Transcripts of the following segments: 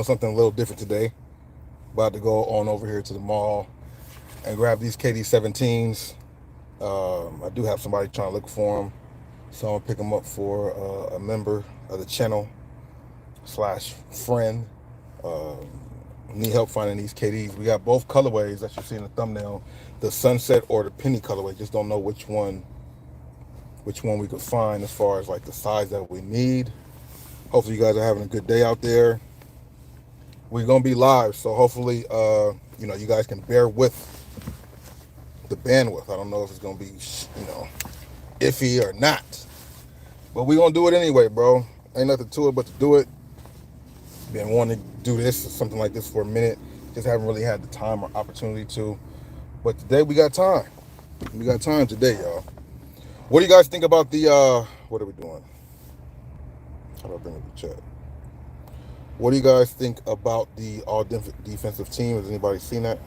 something a little different today. About to go on over here to the mall and grab these KD 17s. I do have somebody trying to look for them, so I'm gonna pick them up for a member of the channel slash friend. Uh, Need help finding these KDs. We got both colorways that you see in the thumbnail, the sunset or the penny colorway. Just don't know which one we could find as far as like the size that we need. Hopefully you guys are having a good day out there. We're gonna be live, so hopefully you guys can bear with the bandwidth. I don't know if it's gonna be iffy or not, but we're gonna do it anyway, bro. Ain't nothing to it but to do it. Been wanting to do this or something like this for a minute, just haven't really had the time or opportunity to, but today we got time. We got time today, y'all. What do you guys think about the what are we doing? How do I bring up the chat? What do you guys think about the all defensive team? Has anybody seen that?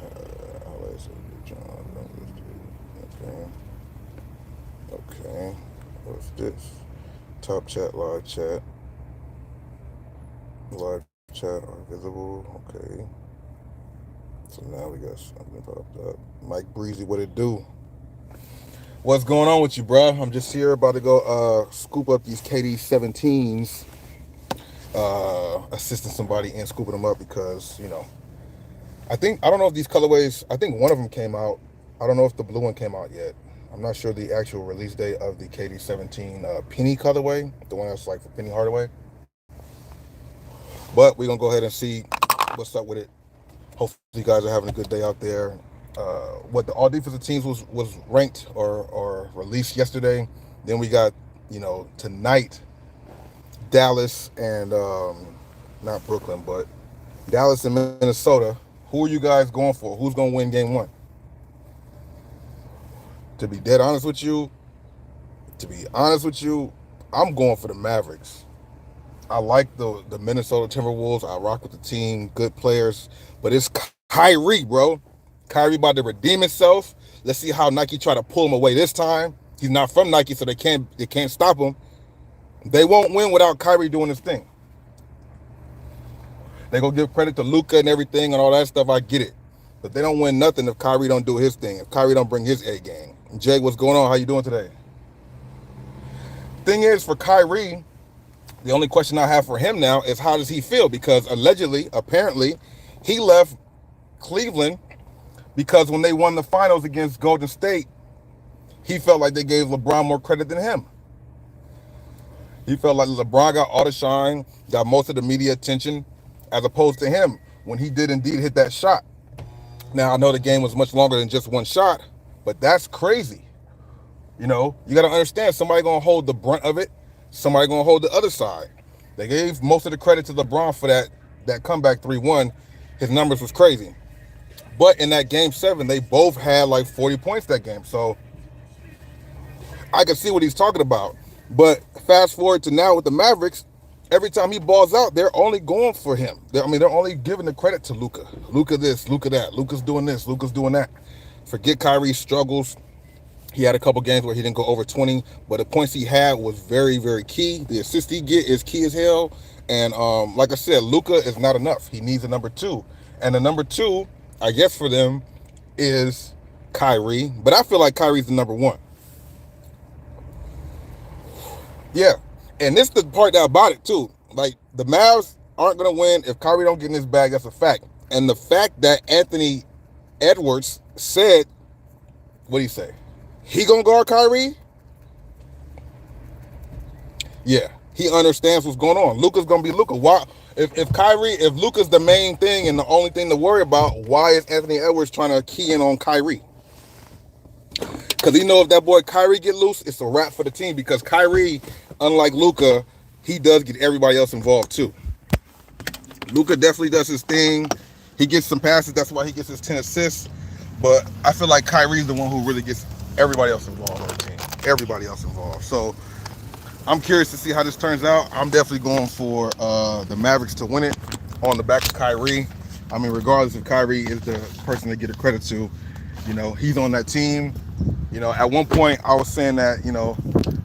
Okay. What's this? Top chat, live chat. Live chat are visible. Okay. So now we got something popped up. Mike Breezy, what it do? What's going on with you, bro? I'm just here about to go scoop up these KD 17s. Assisting somebody and scooping them up because I don't know if these colorways, I think one of them came out. I don't know if the blue one came out yet. I'm not sure the actual release date of the KD 17 penny colorway, the one that's like for Penny Hardaway, but we're gonna go ahead and see what's up with it. Hopefully you guys are having a good day out there. What the all defensive teams was ranked or released yesterday. Then we got tonight Dallas and not Brooklyn, but Dallas and Minnesota. Who are you guys going for? Who's going to win game one? To be dead honest with you, I'm going for the Mavericks. I like the Minnesota Timberwolves. I rock with the team, good players, but it's Kyrie, bro. Kyrie about to redeem himself. Let's see how Nike try to pull him away this time. He's not from Nike, so they can't stop him. They won't win without Kyrie doing his thing. They gonna give credit to Luka and everything and all that stuff. I get it, but they don't win nothing if Kyrie don't do his thing. If Kyrie don't bring his A game. Jay, what's going on? How you doing today? Thing is, for Kyrie, the only question I have for him now is how does he feel? Because apparently, he left Cleveland because when they won the finals against Golden State, he felt like they gave LeBron more credit than him. He felt like LeBron got all the shine, got most of the media attention, as opposed to him when he did indeed hit that shot. Now, I know the game was much longer than just one shot, but that's crazy. You got to understand, somebody going to hold the brunt of it. Somebody going to hold the other side. They gave most of the credit to LeBron for that comeback 3-1. His numbers was crazy. But in that game 7, they both had like 40 points that game. So I can see what he's talking about. But fast forward to now with the Mavericks, every time he balls out, they're only going for him. They're only giving the credit to Luka. Luka this, Luka that. Luka's doing this, Luka's doing that. Forget Kyrie's struggles. He had a couple games where he didn't go over 20, but the points he had was very, very key. The assist he get is key as hell. And like I said, Luka is not enough. He needs a number 2. And the number 2, I guess for them, is Kyrie. But I feel like Kyrie's the number 1. Yeah, and this is the part about it too. Like, the Mavs aren't gonna win if Kyrie don't get in his bag. That's a fact. And the fact that Anthony Edwards said, what did he say? He gonna guard Kyrie? Yeah, he understands what's going on. Luka's gonna be Luka. Why? If Luka's the main thing and the only thing to worry about, why is Anthony Edwards trying to key in on Kyrie? Because he know if that boy Kyrie get loose, it's a wrap for the team. Because Kyrie, unlike Luka, he does get everybody else involved too. Luka definitely does his thing. He gets some passes. That's why he gets his 10 assists. But I feel like Kyrie's the one who really gets everybody else involved on the team. Everybody else involved. So I'm curious to see how this turns out. I'm definitely going for the Mavericks to win it on the back of Kyrie. Regardless if Kyrie is the person to get the credit to, he's on that team. At one point I was saying that,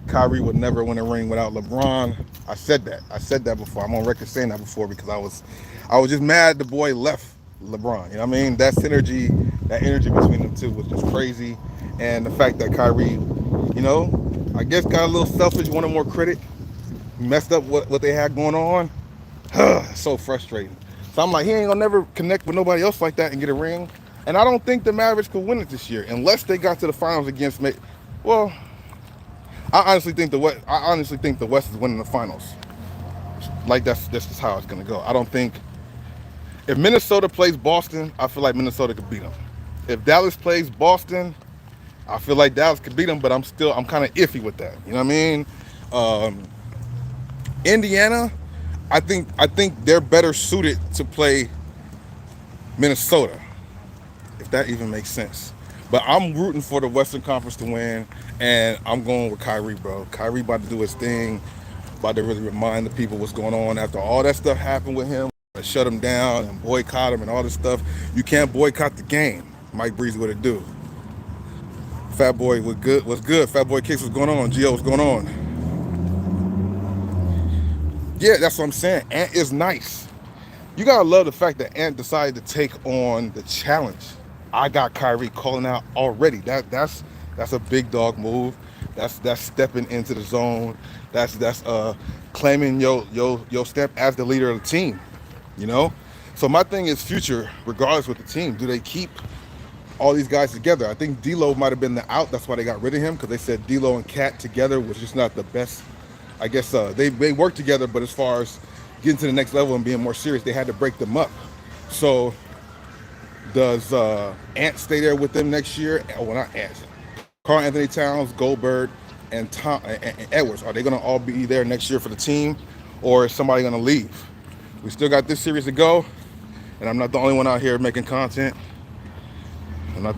Kyrie would never win a ring without LeBron. I said that before. I'm on record saying that before because I was just mad the boy left LeBron. You know what I mean? That energy between them two was just crazy. And the fact that Kyrie, I guess got a little selfish, wanted more credit, messed up what they had going on. So frustrating. So I'm like, he ain't gonna never connect with nobody else like that and get a ring. And I don't think the Mavericks could win it this year unless they got to the finals against me. Well, I honestly think the West is winning the finals. Like that's just how it's gonna go. I don't think if Minnesota plays Boston, I feel like Minnesota could beat them. If Dallas plays Boston, I feel like Dallas could beat them, but I'm kind of iffy with that. You know what I mean? Um, Indiana, I think they're better suited to play Minnesota, if that even makes sense. But I'm rooting for the Western Conference to win, and I'm going with Kyrie, bro. Kyrie about to do his thing, about to really remind the people what's going on after all that stuff happened with him, shut him down and boycott him and all this stuff. You can't boycott the game. Mike Breezy would it do. Fat Boy was good. What's good? Fat Boy Kicks, what's going on? Gio, what's going on? Yeah, that's what I'm saying. Ant is nice. You gotta love the fact that Ant decided to take on the challenge. I got Kyrie calling out already. That's a big dog move. That's stepping into the zone. That's claiming your step as the leader of the team. You know. So my thing is future, regardless with the team. Do they keep all these guys together? I think D'Lo might have been the out. That's why they got rid of him, because they said D'Lo and Cat together was just not the best. I guess they worked together, but as far as getting to the next level and being more serious, they had to break them up. So does Ant stay there with them next year? Well, not Ant. Karl Anthony Towns, Goldberg, and Tom and Edwards. Are they going to all be there next year for the team, or is somebody going to leave? We still got this series to go, and I'm not the only one out here making content. You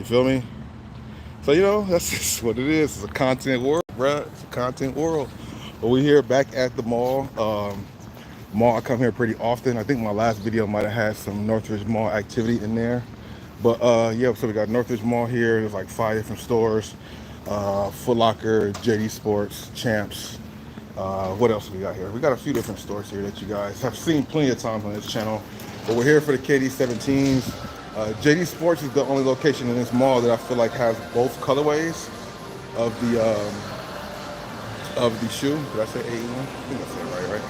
feel me? So, that's just what it is. It's a content world, bruh. It's a content world. But we're here back at the mall. I come here pretty often. I think my last video might have had some Northridge Mall activity in there. But yeah, so we got Northridge Mall here. There's like 5 different stores. Foot Locker, JD Sports, Champs. What else we got here? We got a few different stores here that you guys have seen plenty of times on this channel. But we're here for the KD17s. JD Sports is the only location in this mall that I feel like has both colorways of the shoe. Did I say 81? I think I said it right?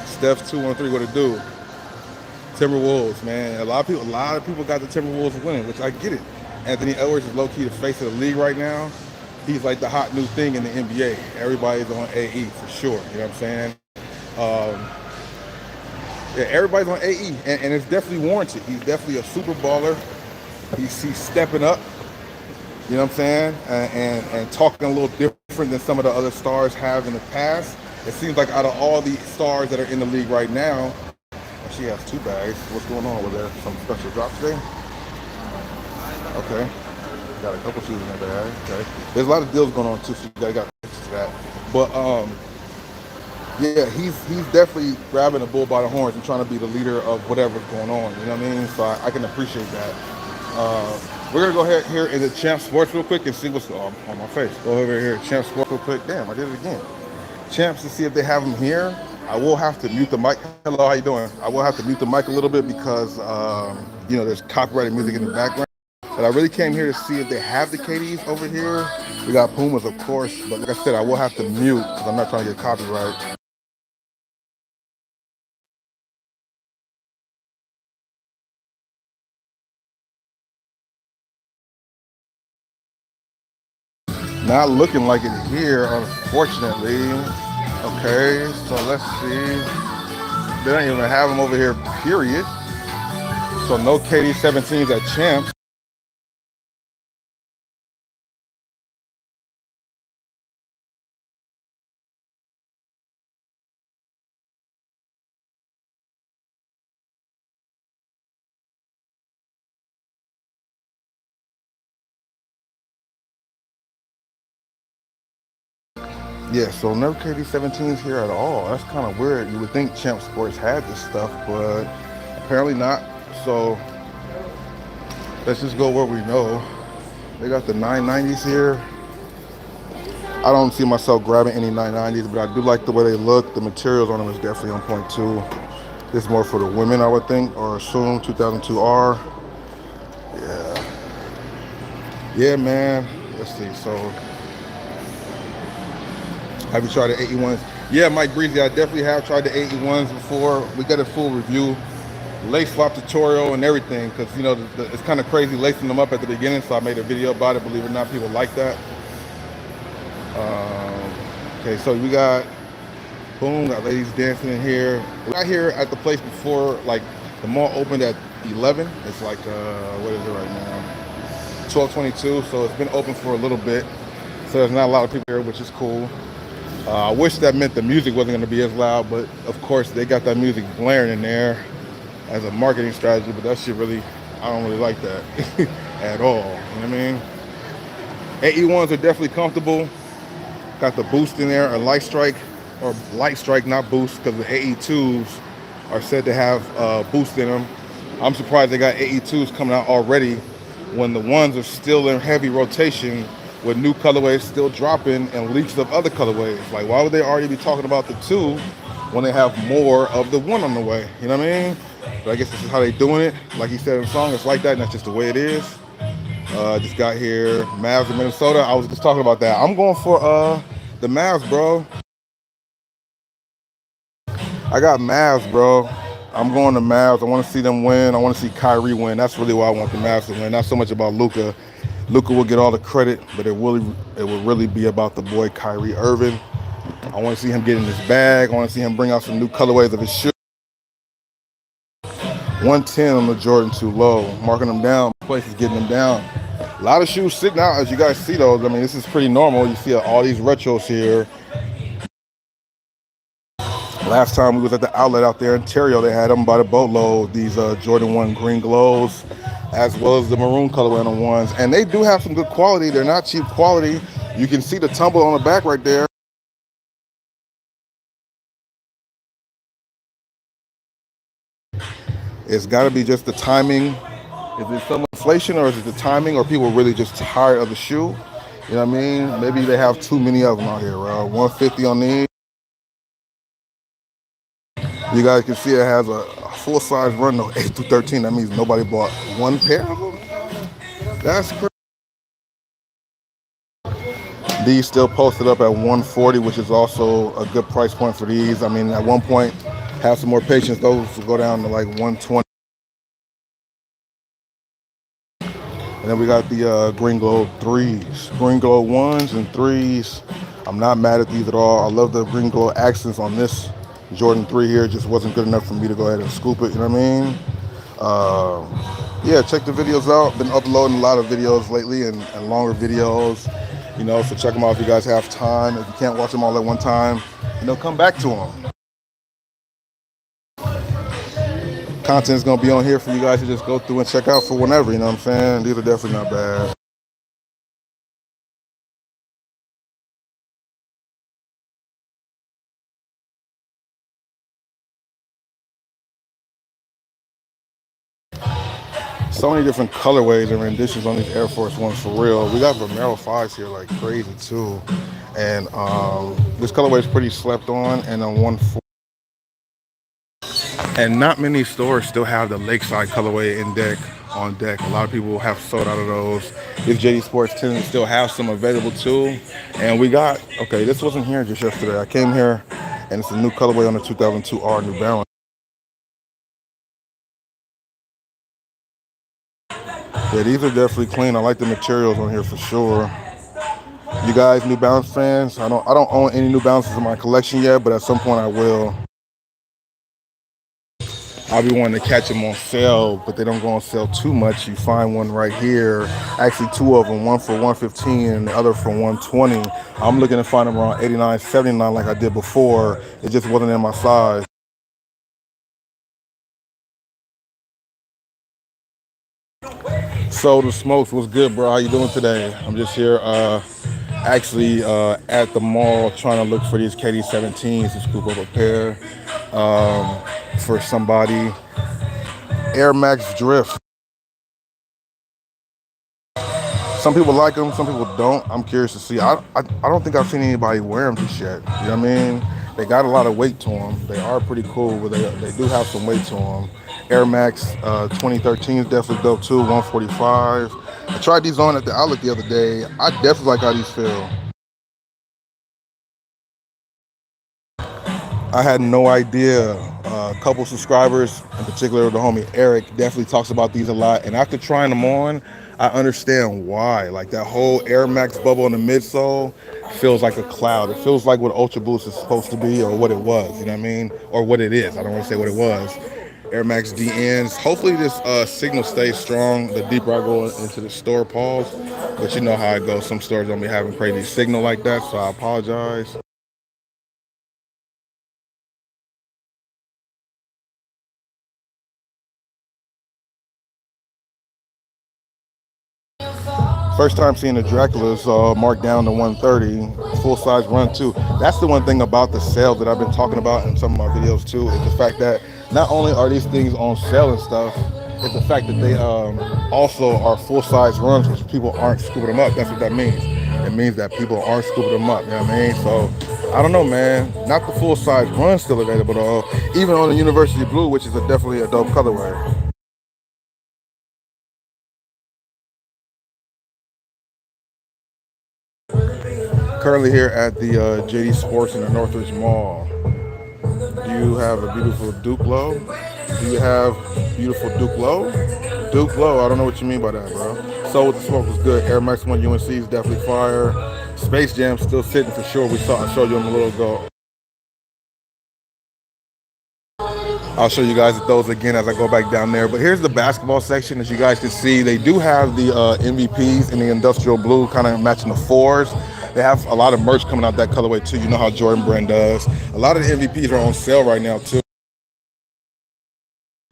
Steph 213, what it do? Timberwolves, man. A lot of people got the Timberwolves winning, which I get it. Anthony Edwards is low-key the face of the league right now. He's like the hot new thing in the NBA. Everybody's on AE for sure. You know what I'm saying? Yeah, everybody's on AE, and it's definitely warranted. He's definitely a super baller. He's stepping up. You know what I'm saying? And talking a little different than some of the other stars have in the past. It seems like out of all the stars that are in the league right now, she has 2 bags. What's going on with there? Some special drops today? Okay. Got a couple shoes in that bag. Okay. There's a lot of deals going on too, so you got pictures of that. But yeah, he's definitely grabbing the bull by the horns and trying to be the leader of whatever's going on. You know what I mean? So I can appreciate that. We're gonna go ahead here into Champ Sports real quick and see what's on my face. Go over here, Champ Sports real quick. Damn, I did it again. Champs, to see if they have them here. I will have to mute the mic. Hello, how you doing? I will have to mute the mic a little bit because there's copyrighted music in the background. But I really came here to see if they have the KDs over here. We got Pumas, of course, but like I said, I will have to mute because I'm not trying to get copyright. Not looking like it here, unfortunately. Okay, so let's see. They don't even have them over here, period. So no KD17s at Champs. Yeah, so no KD17s here at all. That's kind of weird. You would think Champ Sports had this stuff, but apparently not. So let's just go where we know. They got the 990s here. I don't see myself grabbing any 990s, but I do like the way they look. The materials on them is definitely on point too. This is more for the women, I would think, or assume. 2002R. Yeah, man. Let's see. So, have you tried the 81s? Yeah, Mike Breezy, I definitely have tried the 81s before. We got a full review, lace swap tutorial and everything, because you know it's kind of crazy lacing them up at the beginning. So I made a video about it. Believe it or not, people like that. Okay, so we got boom, got ladies dancing in here. We got here at the place before, like the mall opened at 11. It's like what is it right now? 12:22. So it's been open for a little bit. So there's not a lot of people here, which is cool. I wish that meant the music wasn't going to be as loud, but of course they got that music blaring in there as a marketing strategy. But that shit really, I don't really like that at all. You know what I mean? 81s are definitely comfortable. Got the boost in there, a light strike, or light strike, not boost, because the AE2s are said to have boost in them. I'm surprised they got AE2s coming out already when the ones are still in heavy rotation with new colorways still dropping and leaks of other colorways. Like, why would they already be talking about the 2 when they have more of the 1 on the way? You know what I mean? But I guess this is how they doing it. Like he said in the song, it's like that, and that's just the way it is. Just got here, Mavs in Minnesota. I was just talking about that. I'm going for the Mavs, bro. I got Mavs, bro. I'm going to Mavs. I want to see them win. I want to see Kyrie win. That's really why I want the Mavs to win. Not so much about Luka. Luka will get all the credit, but it will really be about the boy Kyrie Irving. I want to see him get in his bag. I want to see him bring out some new colorways of his shoe. 110 on the Jordan 2 low, marking them down. Place is getting them down. A lot of shoes sitting out, as you guys see those. I mean, this is pretty normal. You see all these retros here. Last time we was at the outlet out there in Ontario, they had them by the boatload, these Jordan 1 green glows, as well as the maroon colorway on the ones. And they do have some good quality. They're not cheap quality. You can see the tumble on the back right there. It's got to be just the timing. Is it some inflation, or is it the timing, or people really just tired of the shoe? You know what I mean? Maybe they have too many of them out here, bro. 150 on these. You guys can see it has a full-size run, though, 8 through 13. That means nobody bought one pair of them. That's crazy. These still posted up at 140, which is also a good price point for these. I mean, at one point, have some more patience. Those will go down to like 120. And then we got the Green Glow 3s. Green Glow 1s and 3s. I'm not mad at these at all. I love the Green Glow accents on this Jordan 3 here. It just wasn't good enough for me to go ahead and scoop it, you know what I mean? Yeah, check the videos out. Been uploading a lot of videos lately and longer videos, you know, so check them out if you guys have time. If you can't watch them all at one time, you know, come back to them. Content's gonna be on here for you guys to just go through and check out for whenever, you know what I'm saying? These are definitely not bad. So many different colorways and renditions on these Air Force Ones for real. We got Referral 5s here like crazy too. And this colorway is pretty slept on, and on 140. And not many stores still have the Lakeside colorway on deck. A lot of people have sold out of those. If JD Sports tends to still have some available too. And we got, okay, this wasn't here just yesterday. I came here and it's a new colorway on the 2002R New Balance. Yeah, these are definitely clean. I like the materials on here for sure. You guys, New Balance fans, I don't own any New Balances in my collection yet, but at some point I will. I'll be wanting to catch them on sale, but they don't go on sale too much. You find one right here, actually 2 of them, one for 115 and the other for 120. I'm looking to find them around 89, 79 like I did before. It just wasn't in my size. So the smokes, what's good, bro? How you doing today? I'm just here actually at the mall trying to look for these KD17s to scoop up a pair for somebody. Air Max Drift. Some people like them, some people don't. I'm curious to see. I don't think I've seen anybody wear them just yet. You know what I mean? They got a lot of weight to them. They are pretty cool, but they do have some weight to them. Air Max 2013 is definitely dope too, 145. I tried these on at the outlet the other day. I definitely like how these feel. I had no idea. A couple subscribers, in particular the homie Eric, definitely talks about these a lot. And after trying them on, I understand why. Like that whole Air Max bubble in the midsole feels like a cloud. It feels like what Ultra Boost is supposed to be or what it was, you know what I mean? Or what it is. I don't want to say what it was. Air Max DNs. Hopefully this signal stays strong the deeper I go into the store, pause. But you know how it goes. Some stores don't be having crazy signal like that, so I apologize. First time seeing the Dracula's marked down to 130, full size run too. That's the one thing about the sale that I've been talking about in some of my videos too, is the fact that not only are these things on sale and stuff, it's the fact that they also are full size runs, which people aren't scooping them up. That's what that means. It means that people aren't scooping them up, you know what I mean? So, I don't know, man. Not the full size run still available though, even on the University Blue, which is definitely a dope colorway. Currently here at the JD Sports in the Northridge Mall. Do you have a beautiful Duke Low? Do you have beautiful Duke Low? Duke Low, I don't know what you mean by that, bro. So with the smoke was good. Air Max 1 UNC is definitely fire. Space Jam still sitting for sure. I showed you them a little ago. I'll show you guys those again as I go back down there. But here's the basketball section. As you guys can see, they do have the MVPs in the industrial blue, kind of matching the fours. They have a lot of merch coming out that colorway too. You know how Jordan Brand does. A lot of the MVPs are on sale right now too.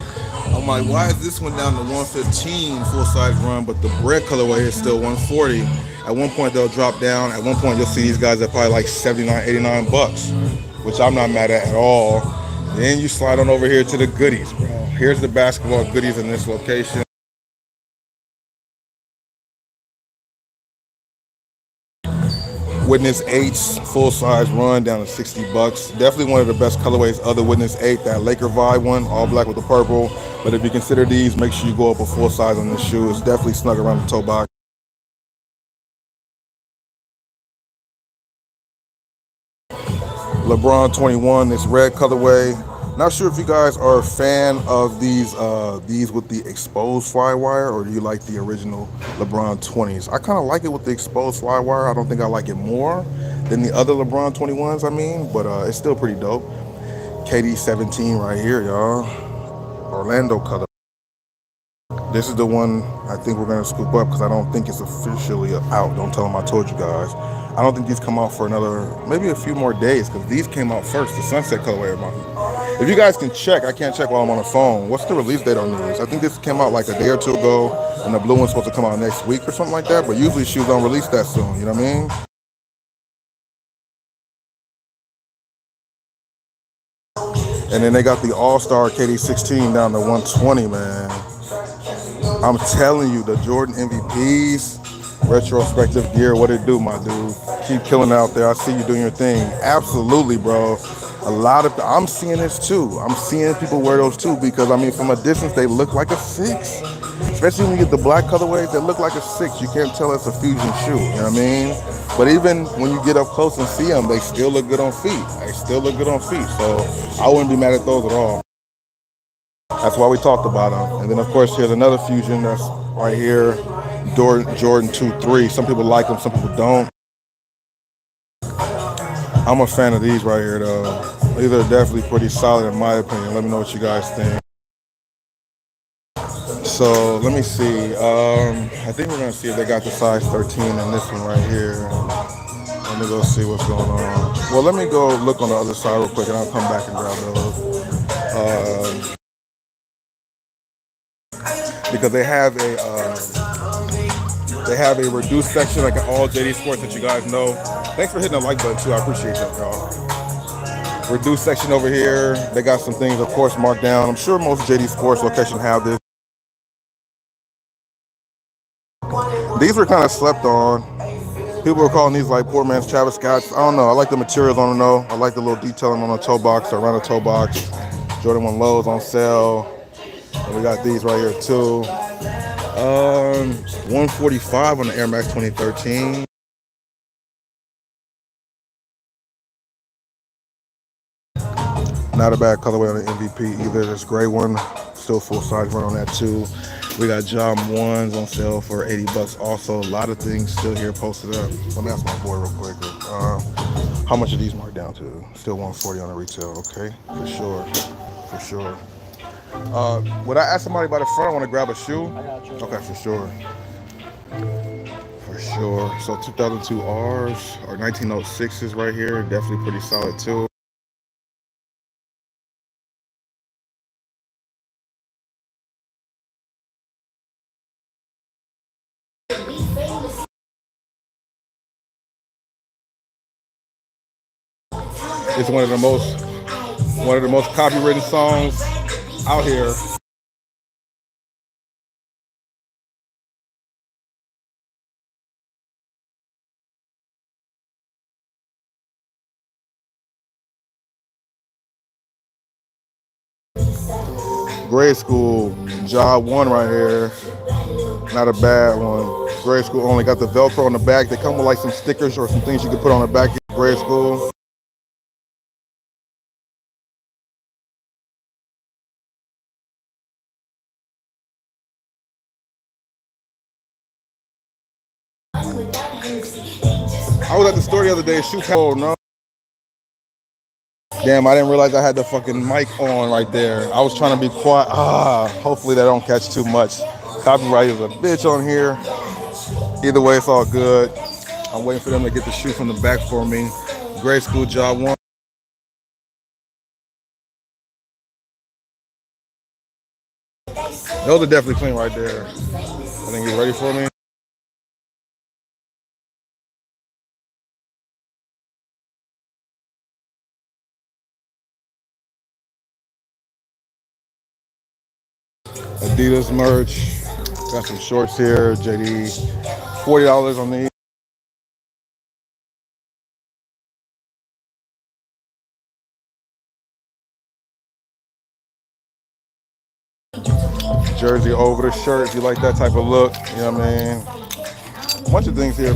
I'm like, why is this one down to 115 full size run, but the bread colorway is still 140? At one point they'll drop down. At one point you'll see these guys at probably like 79, 89 bucks, which I'm not mad at all. Then you slide on over here to the goodies, bro. Here's the basketball goodies in this location. Witness 8's full size run down to 60 bucks. Definitely one of the best colorways of the Witness 8, that Laker vibe one, all black with the purple. But if you consider these, make sure you go up a full size on this shoe. It's definitely snug around the toe box. LeBron 21, this red colorway. Not sure if you guys are a fan of these with the exposed fly wire, or do you like the original LeBron 20s? I kind of like it with the exposed fly wire. I don't think I like it more than the other LeBron 21s, I mean, but it's still pretty dope. KD 17 right here, y'all. Orlando color. This is the one I think we're gonna scoop up because I don't think it's officially out. Don't tell them I told you guys. I don't think these come out for maybe a few more days, because these came out first, the sunset colorway of mine. If you guys can check, I can't check while I'm on the phone. What's the release date on these? I think this came out like a day or two ago, and the blue one's supposed to come out next week or something like that, but usually shoes don't release that soon, you know what I mean? And then they got the All-Star KD 16 down to 120, man. I'm telling you, the Jordan MVPs, retrospective gear, what it do, my dude? Keep killing it out there. I see you doing your thing. Absolutely, bro. I'm seeing this too. I'm seeing people wear those too, because I mean, from a distance, they look like a 6. Especially when you get the black colorways, they look like a 6. You can't tell it's a fusion shoe, you know what I mean? But even when you get up close and see them, they still look good on feet. They still look good on feet. So I wouldn't be mad at those at all. That's why we talked about them. And then of course, here's another fusion that's right here. Jordan 2-3. Some people like them, some people don't. I'm a fan of these right here though. These are definitely pretty solid in my opinion. Let me know what you guys think. So let me see. I think we're gonna see if they got the size 13 in this one right here. Let me go see what's going on. Well, let me go look on the other side real quick, and I'll come back and grab those. Because they have a reduced section like in all JD Sports that you guys know. Thanks for hitting the like button too. I appreciate that, y'all. Reduced section over here. They got some things, of course, marked down. I'm sure most JD Sports locations have this. These were kind of slept on. People were calling these like poor man's Travis Scotts. I don't know. I like the materials on them though. I like the little detailing on the toe box, around the toe box. Jordan 1 lows on sale. And we got these right here too. 145 on the Air Max 2013. Not a bad colorway on the MVP either. This gray one, still full size run on that too. We got John 1s on sale for 80 bucks also. A lot of things still here posted up. Let me ask my boy real quick. How much are these marked down to? Still 140 on the retail, okay? For sure. For sure. Would I ask somebody by the front? I want to grab a shoe? Okay, for sure. For sure. So 2002 Rs or 1906s right here. Definitely pretty solid too. It's one of the most copywritten songs out here. Grade school, job one right here. Not a bad one. Grade school only got the Velcro on the back. They come with like some stickers or some things you can put on the back of grade school. I was at the store the other day. Shoe. Oh no. Damn, I didn't realize I had the fucking mic on right there. I was trying to be quiet. Hopefully that don't catch too much. Copyright is a bitch on here. Either way, it's all good. I'm waiting for them to get the shoe from the back for me. Grade school job one. Those are definitely clean right there. I think you ready for me? Adidas merch. Got some shorts here. JD. $40 on these. Jersey over the shirt if you like that type of look. You know what I mean? A bunch of things here.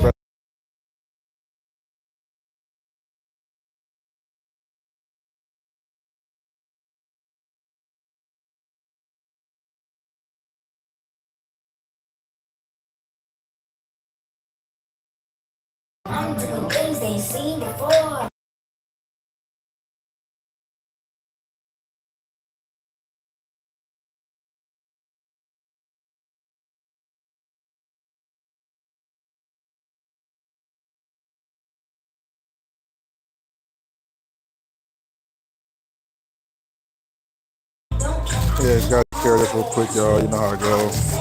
I'm doing things they ain't seen before. Yeah, just gotta take care of this real quick, y'all. You know how it goes.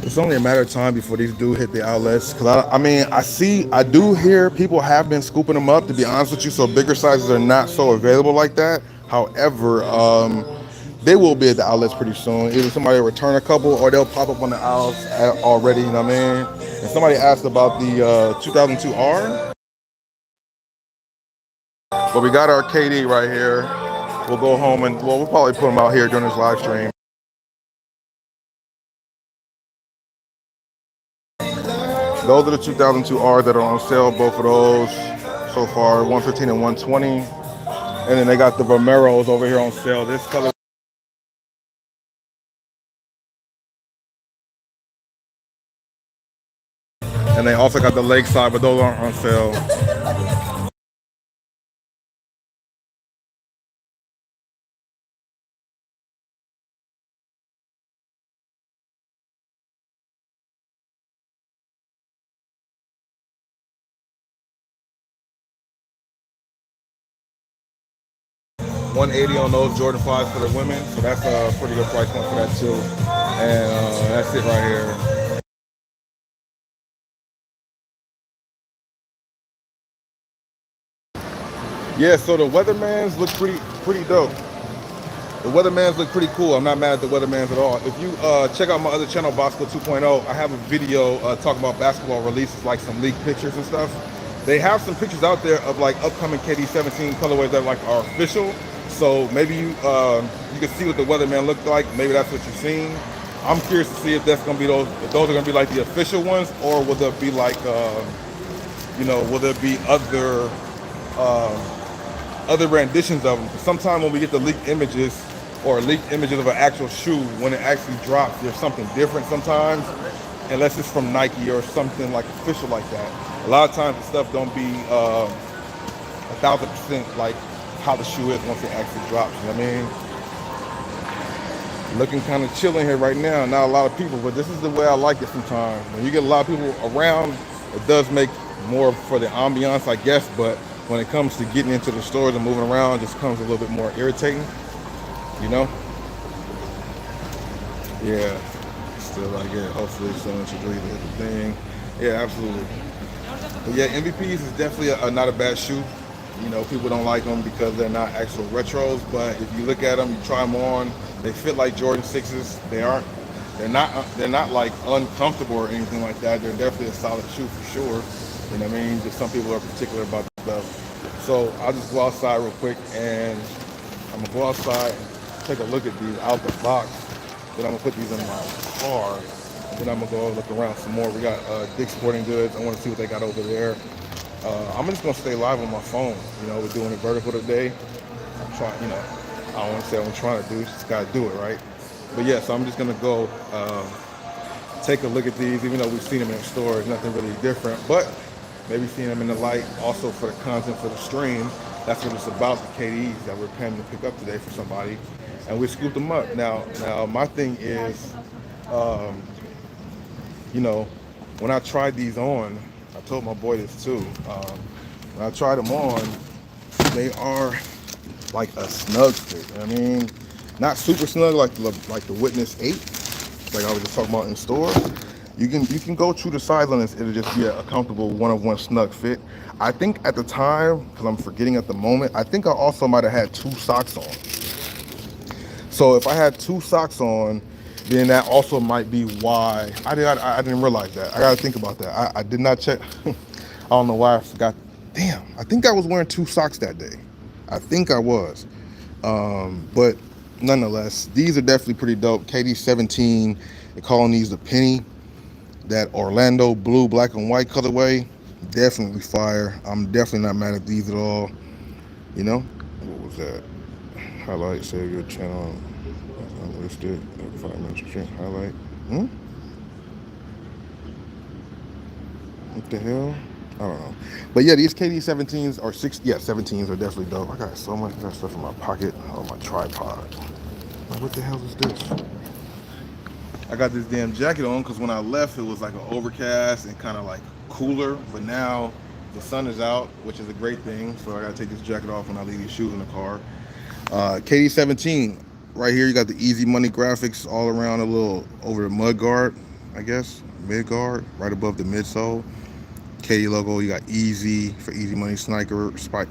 It's only a matter of time before these do hit the outlets. Cause I mean, I do hear people have been scooping them up. To be honest with you, so bigger sizes are not so available like that. However, they will be at the outlets pretty soon. Either somebody will return a couple, or they'll pop up on the aisles already. You know what I mean? And somebody asked about the 2002R, but we got our KD right here. We'll go home and we'll probably put them out here during this live stream. Those are the 2002Rs that are on sale, both of those so far, 115 and 120. And then they got the Vomeros over here on sale. This color. And they also got the Lakeside, but those aren't on sale. $180 on those Jordan 5s for the women, so that's a pretty good price point for that too. And that's it right here. Yeah, so the Weathermans look pretty dope. The Weathermans look pretty cool. I'm not mad at the Weathermans at all. If you check out my other channel, Bossco 2.0, I have a video talking about basketball releases, like some leaked pictures and stuff. They have some pictures out there of like upcoming KD 17 colorways that like are official. So maybe you can see what the Weatherman looked like. Maybe that's what you've seen. I'm curious to see if that's gonna be if those are gonna be like the official ones, or will there be like will there be other renditions of them? Sometimes when we get the leaked images or leaked images of an actual shoe, when it actually drops, there's something different sometimes, unless it's from Nike or something like official like that. A lot of times the stuff don't be 1,000% like how the shoe is once it actually drops. You know what I mean? Looking kind of chilling here right now. Not a lot of people, but this is the way I like it sometimes. When you get a lot of people around, it does make more for the ambiance, I guess, but when it comes to getting into the stores and moving around, it just comes a little bit more irritating, you know? Yeah, still like it. Hopefully someone should really hit the thing. Yeah, absolutely. But yeah, MVPs is definitely not a bad shoe. You know, people don't like them because they're not actual retros, but if you look at them, you try them on, they fit like Jordan 6s. They're not like uncomfortable or anything like that. They're definitely a solid shoe for sure. You know what I mean? Just some people are particular about this stuff. So I'll just go outside real quick, and I'm gonna go outside and take a look at these out the box. Then I'm gonna put these in my car. Then I'm gonna go look around some more. We got Dick's Sporting Goods. I want to see what they got over there. I'm just gonna stay live on my phone. You know, we're doing a vertical today. I'm trying, I don't want to say what I'm trying to do. Just gotta do it, right? But yeah, so I'm just gonna go take a look at these. Even though we've seen them in the store, it's nothing really different. But maybe seeing them in the light, also for the content for the stream. That's what it's about. The KDs that we're planning to pick up today for somebody, and we scooped them up. Now my thing is, when I tried these on. I told my boy this too. When I tried them on, they are like a snug fit. I mean, not super snug like the Witness 8, like I was just talking about in store. You can go through the sides on this. It'll just be a comfortable one-on-one snug fit. I think at the time, because I'm forgetting at the moment, I think I also might have had 2 socks on. So if I had 2 socks on, then that also might be why I didn't realize that. I gotta think about that. I did not check. I don't know why I forgot. Damn, I think I was wearing 2 socks that day. I think I was. But nonetheless, these are definitely pretty dope. KD 17, they're calling these the penny. That Orlando blue, black and white colorway, definitely fire. I'm definitely not mad at these at all. You know, what was that? Highlight, save your channel. Unlisted, 5 minutes stream highlight. What the hell? I don't know. But yeah, these KD 17s or 17s are definitely dope. I got so much of that stuff in my pocket on my tripod. What the hell is this? I got this damn jacket on because when I left, it was like an overcast and kind of like cooler. But now the sun is out, which is a great thing. So I gotta take this jacket off when I leave these shoes in the car. KD 17. Right here, you got the Easy Money graphics all around a little over the mud guard. I guess, mid guard, right above the midsole. KD logo. You got Easy for Easy Money Sniper. Spike.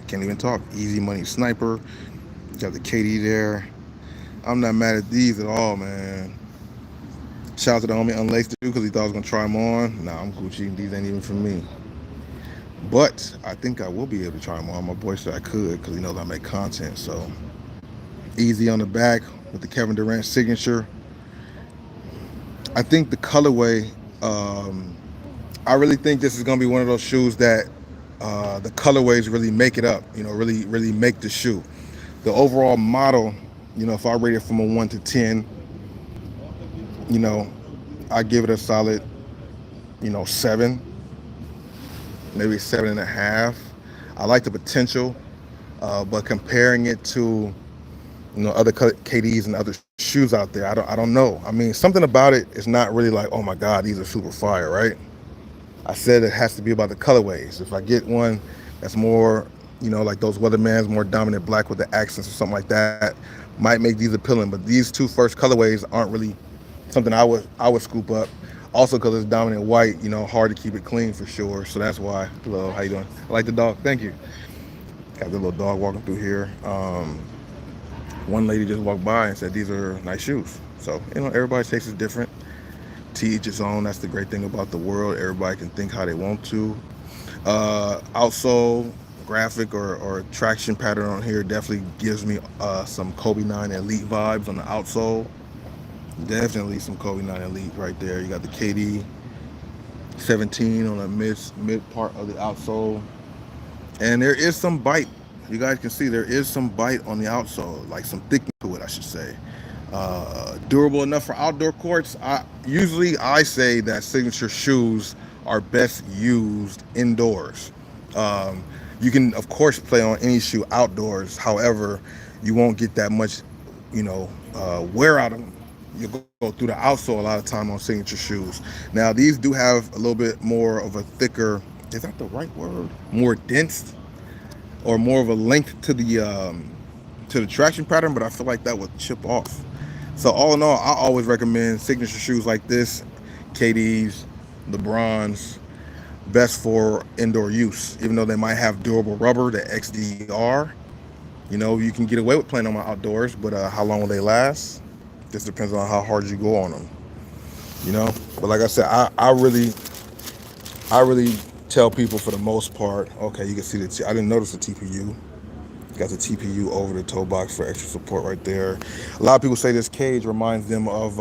Can't even talk. Easy Money Sniper. You got the KD there. I'm not mad at these at all, man. Shout out to the homie Unlaced too because he thought I was gonna try them on. Nah, I'm Gucci. These ain't even for me. But I think I will be able to try them on. My boy said I could because he knows I make content. So Easy on the back with the Kevin Durant signature. I think the colorway. I really think this is gonna be one of those shoes that the colorways really make it up. You know, really make the shoe. The overall model. You know, if I rate it from a 1 to 10, you know, I give it a solid, 7, maybe 7.5. I like the potential, but comparing it to, other KDs and other shoes out there, I don't know. I mean, something about it is not really like, oh my God, these are super fire, right? I said it has to be about the colorways. If I get one that's more, like those Weathermans, more dominant black with the accents or something like that, might make these appealing. But these two first colorways aren't really something I would scoop up. Also because it's dominant white, hard to keep it clean for sure. So that's why. Hello, how you doing? I like the dog. Thank you. Got the little dog walking through here. One lady just walked by and said these are nice shoes. So everybody's taste is different. To each its own. That's the great thing about the world. Everybody can think how they want to. Outsole graphic or traction pattern on here definitely gives me some Kobe 9 Elite vibes on the outsole. Definitely some Kobe 9 Elite right there. You got the KD 17 on the mid part of the outsole. And there is some bite. You guys can see there is some bite on the outsole, like some thickness to it, I should say. Durable enough for outdoor courts. I say that signature shoes are best used indoors. You can of course play on any shoe outdoors. However, you won't get that much, wear out of them. You go through the outsole a lot of time on signature shoes. Now these do have a little bit more of a thicker. Is that the right word? More dense, or more of a length to the traction pattern, but I feel like that would chip off. So all in all, I always recommend signature shoes like this, KD's, LeBron's, best for indoor use. Even though they might have durable rubber, the XDR, you can get away with playing on them outdoors, but how long will they last? Just depends on how hard you go on them. But like I said, I really tell people for the most part. Okay, you can see I didn't notice the TPU. Got the TPU over the toe box for extra support right there. A lot of people say this cage reminds them of,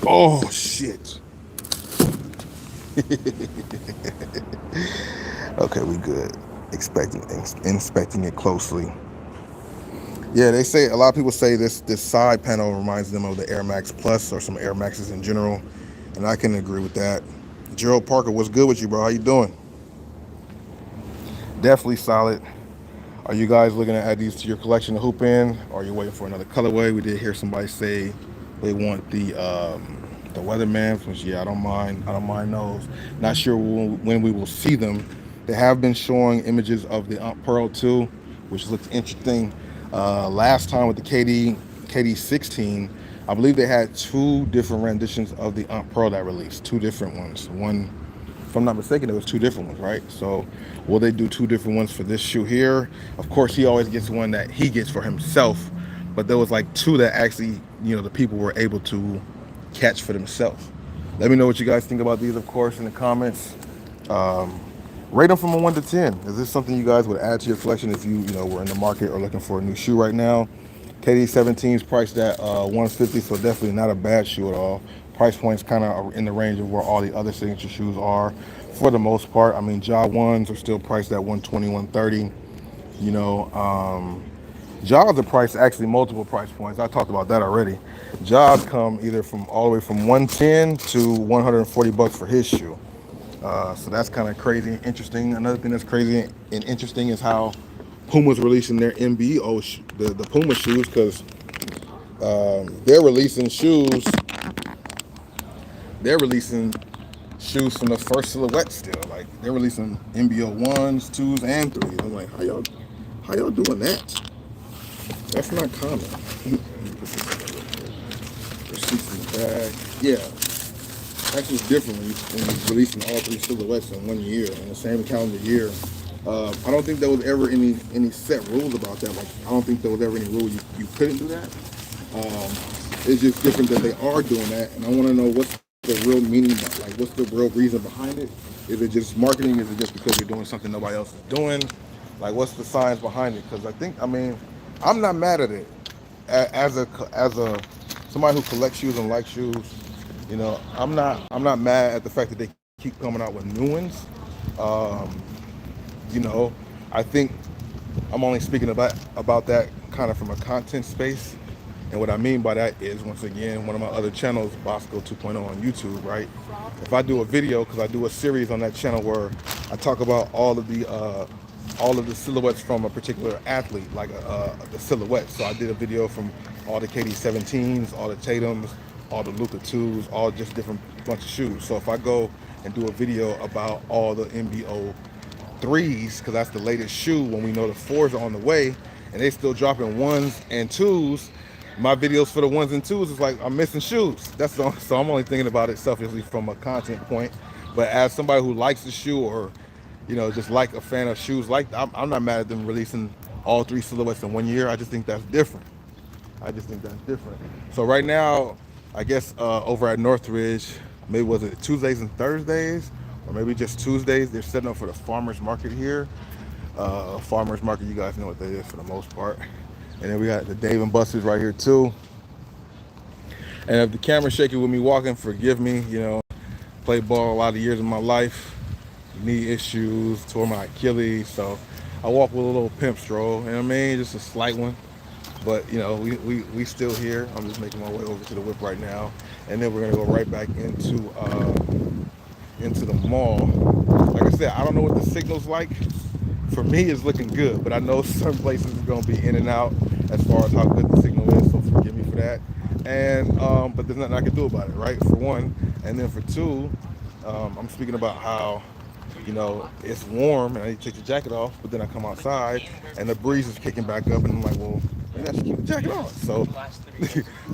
oh shit. Okay, we good. Inspecting it closely. Yeah, a lot of people say this side panel reminds them of the Air Max Plus or some Air Maxes in general, and I can agree with that. Gerald Parker, what's good with you, bro? How you doing? Definitely solid. Are you guys looking to add these to your collection to hoop in, or are you waiting for another colorway? We did hear somebody say they want the Weathermans, which I don't mind those. Not sure when we will see them. They have been showing images of the Apparel too, which looks interesting. Last time with the KD 16, I believe they had 2 different renditions of the Apparel that released, 2 different ones. One, if I'm not mistaken, it was 2 different ones, right? So will they do 2 different ones for this shoe here? Of course, he always gets one that he gets for himself, but there was like 2 that actually, the people were able to catch for themselves. Let me know what you guys think about these, of course, in the comments. Rate them from a 1 to 10. Is this something you guys would add to your collection if you were in the market or looking for a new shoe right now? KD 17 is priced at $150, so definitely not a bad shoe at all. Price points kind of in the range of where all the other signature shoes are for the most part. I mean, Ja 1s are still priced at $120, $130. Jaws are priced actually multiple price points. I talked about that already. Jaws come either from all the way from $110 to $140 for his shoe. So that's kind of crazy and interesting. Another thing that's crazy and interesting is how Puma's releasing their MBO, the Puma shoes, because they're releasing shoes. They're releasing shoes from the first silhouette still. Like they're releasing MBO 1s, 2s, and 3s. I'm like, how y'all doing that? That's not common. Receipts in the bag. Yeah. That's just different when you're releasing all 3 silhouettes in 1 year, in the same calendar year. I don't think there was ever any set rules about that. Like, I don't think there was ever any rule you couldn't do that. It's just different that they are doing that, and I want to know what's the real meaning, like what's the real reason behind it? Is it just marketing? Is it just because you're doing something nobody else is doing? Like, what's the science behind it? Because I mean, I'm not mad at it as a somebody who collects shoes and likes shoes. You know, I'm not mad at the fact that they keep coming out with new ones. You know, I think I'm only speaking about that kind of from a content space. And what I mean by that is, once again, one of my other channels, Bossco 2.0 on YouTube, right? If I do a video, because I do a series on that channel where I talk about all of the silhouettes from a particular athlete, like the silhouettes. So I did a video from all the KD 17s, all the Tatums, all the Luka 2s, all just different bunch of shoes. So if I go and do a video about all the MBO 3s, because that's the latest shoe when we know the 4s are on the way, and they still dropping 1s and 2s, my videos for the 1s and 2s is like, I'm missing shoes. That's all. So I'm only thinking about it selfishly from a content point. But as somebody who likes the shoe, or you know, just like a fan of shoes, like I'm not mad at them releasing all 3 silhouettes in 1 year. I just think that's different. So right now, I guess over at Northridge, maybe was it Tuesdays and Thursdays, or maybe just Tuesdays, they're setting up for the farmers market here. Farmers market, you guys know what that is for the most part. And then we got the Dave and Buster's right here too. And if the camera's shaky with me walking, forgive me. You know, played ball a lot of years of my life, knee issues, tore my Achilles, so I walk with a little pimp stroll. You know what I mean? Just a slight one. But you know, we still here. I'm just making my way over to the whip right now, and then we're gonna go right back into the mall. Like I said, I don't know what the signal's like. For me, it's looking good, but I know some places are gonna be in and out as far as how good the signal is. So forgive me for that. And but there's nothing I can do about it, right? For one, and then for two, I'm speaking about how, you know, it's warm and I need to take the jacket off, but then I come outside and the breeze is kicking back up, and I'm like, well, maybe I should keep the jacket on. So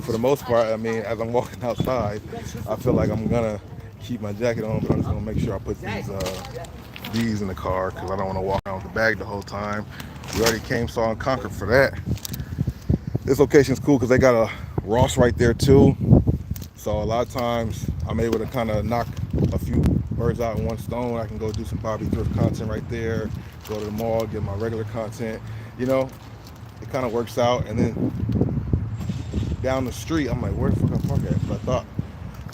for the most part, I mean, as I'm walking outside, I feel like I'm gonna keep my jacket on, but I'm just gonna make sure I put these in the car, because I don't want to walk around with the bag the whole time. We already came, saw, and conquered for that. This location's cool because they got a Ross right there too. So a lot of times I'm able to kind of knock a few birds out in one stone. I can go do some Bobby Thrift content right there, go to the mall, get my regular content. You know, it kind of works out. And then down the street, I'm like, where the fuck I park at? But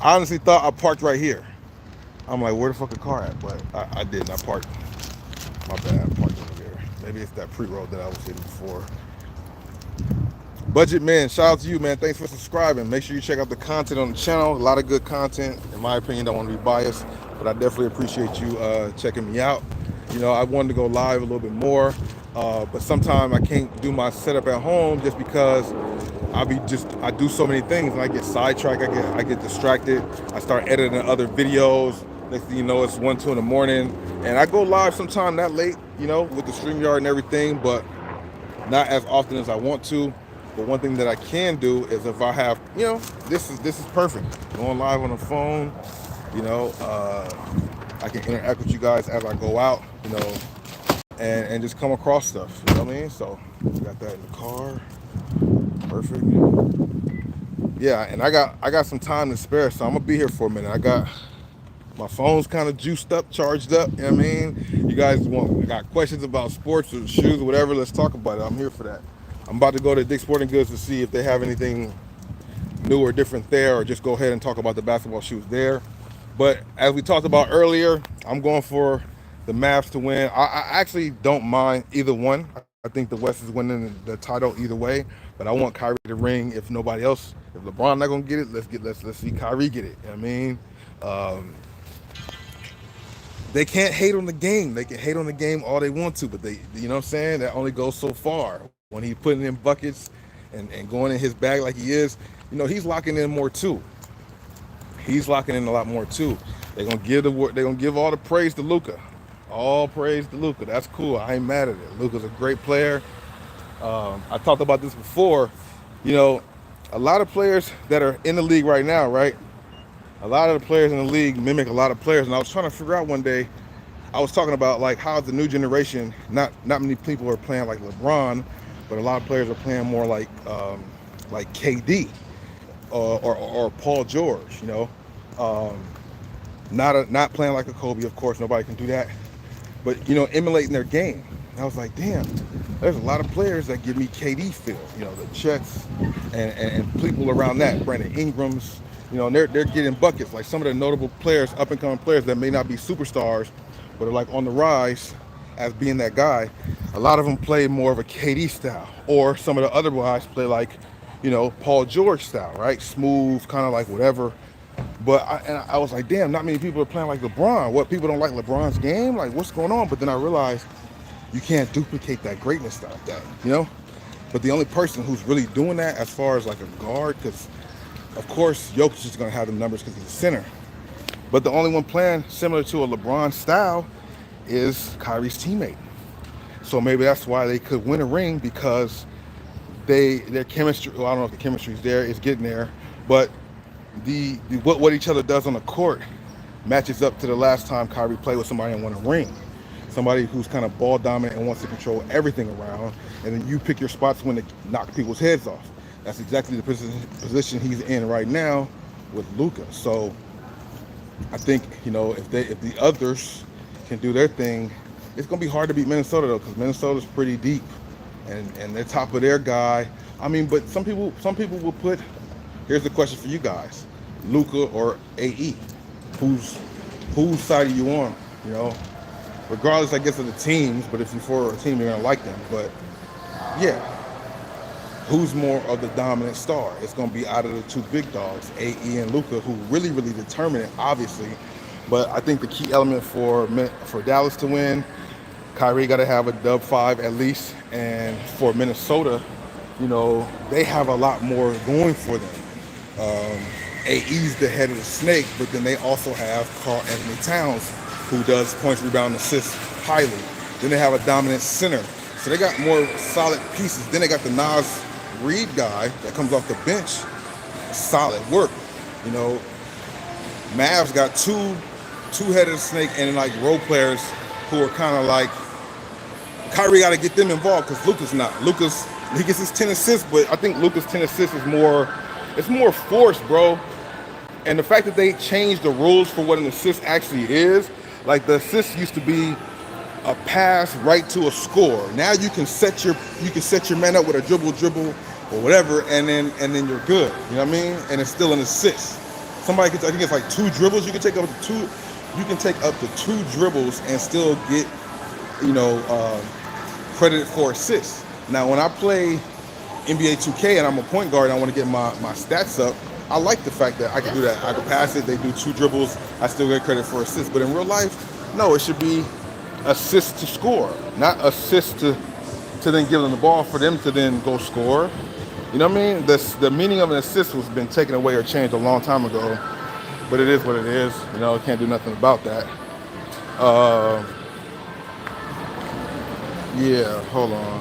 I honestly thought I parked right here. I'm like, where the fuck the car at? But I didn't. I parked. My bad. I parked over there. Maybe it's that pre-roll that I was hitting before. Budget Man, shout out to you, man. Thanks for subscribing. Make sure you check out the content on the channel. A lot of good content. In my opinion, don't want to be biased, but I definitely appreciate you checking me out. You know, I wanted to go live a little bit more, but sometimes I can't do my setup at home just because I do so many things and I get sidetracked. I get distracted. I start editing other videos. Next thing you know, it's 1, 2 in the morning, and I go live sometime that late, you know, with the StreamYard and everything, but not as often as I want to. But one thing that I can do is, if I have, you know, this is perfect. Going live on the phone, you know, I can interact with you guys as I go out, you know, and just come across stuff. You know what I mean? So we got that in the car. Perfect. Yeah, and I got some time to spare, so I'm gonna be here for a minute. My phone's kind of juiced up, charged up. You know what I mean? You guys got questions about sports or shoes or whatever? Let's talk about it. I'm here for that. I'm about to go to Dick's Sporting Goods to see if they have anything new or different there, or just go ahead and talk about the basketball shoes there. But as we talked about earlier, I'm going for the Mavs to win. I actually don't mind either one. I think the West is winning the title either way, but I want Kyrie to ring. If nobody else, if LeBron not gonna get it, let's see Kyrie get it. You know what I mean, they can't hate on the game. They can hate on the game all they want to, but you know what I'm saying? That only goes so far. When he's putting in buckets and going in his bag like he is, you know, he's locking in more too. He's locking in a lot more too. They're gonna give all the praise to Luka. All praise to Luka. That's cool. I ain't mad at it. Luka's a great player. I talked about this before. You know, a lot of players that are in the league right now, right? A A lot of the players in the league mimic a lot of players, and I was trying to figure out one day. I was talking about like how the new generation. Not many people are playing like LeBron, but a lot of players are playing more like KD or Paul George. You know, um, not playing like a Kobe. Of course, nobody can do that. But you know, emulating their game. And I was like, damn, there's a lot of players that give me KD feel. You know, the Chets and people around that, Brandon Ingram's. You know, and they're getting buckets. Like some of the notable players, up and coming players that may not be superstars, but are like on the rise as being that guy. A lot of them play more of a KD style, or some of the other guys play like, you know, Paul George style, right? Smooth, kind of like whatever. But I was like, damn, not many people are playing like LeBron. What, people don't like LeBron's game? Like, what's going on? But then I realized you can't duplicate that greatness like that, you know? But the only person who's really doing that as far as like a guard, because of course Jokic is going to have the numbers because he's a center. But the only one playing similar to a LeBron style is Kyrie's teammate. So maybe that's why they could win a ring, because their chemistry, well, I don't know if the chemistry's there, is getting there, but the what each other does on the court matches up to the last time Kyrie played with somebody and won a ring. Somebody who's kind of ball dominant and wants to control everything around, and then you pick your spots when to knock people's heads off. That's exactly the position he's in right now with Luka. So I think, you know, if the others can do their thing, it's gonna be hard to beat Minnesota though, because Minnesota's pretty deep, and they're top of their guy. I mean, but some people will put. Here's the question for you guys: Luka or AE? Whose side are you on? You know, regardless, I guess, of the teams. But if you're for a team, you're gonna like them. But yeah, who's more of the dominant star? It's gonna be out of the two big dogs, AE and Luka, who really determine it, obviously. But I think the key element for Dallas to win, Kyrie got to have a dub 5 at least, and for Minnesota, you know, they have a lot more going for them. AE's the head of the snake, but then they also have Karl Anthony Towns, who does points, rebound, assists highly. Then they have a dominant center. So they got more solid pieces. Then they got the Nas Reed guy that comes off the bench. Solid work. You know, Mavs got two head of the snake and like role players who are kind of like, Kyrie got to get them involved because Luka's not. He gets his 10 assists, but I think Luka's 10 assists is more force, bro. And the fact that they changed the rules for what an assist actually is, like the assist used to be a pass right to a score. Now you can set your man up with a dribble or whatever, and then you're good. You know what I mean? And it's still an assist. Somebody I think it's like 2 dribbles. You can take up to 2 dribbles and still get, you know, credited for assists. Now, when I play NBA 2K and I'm a point guard and I want to get my stats up, I like the fact that I can do that. I can pass it, they do 2 dribbles, I still get credit for assists. But in real life, no, it should be assist to score, not assist to then give them the ball for them to then go score. You know what I mean? The meaning of an assist has been taken away or changed a long time ago, but it is what it is. You know, can't do nothing about that. Yeah, hold on.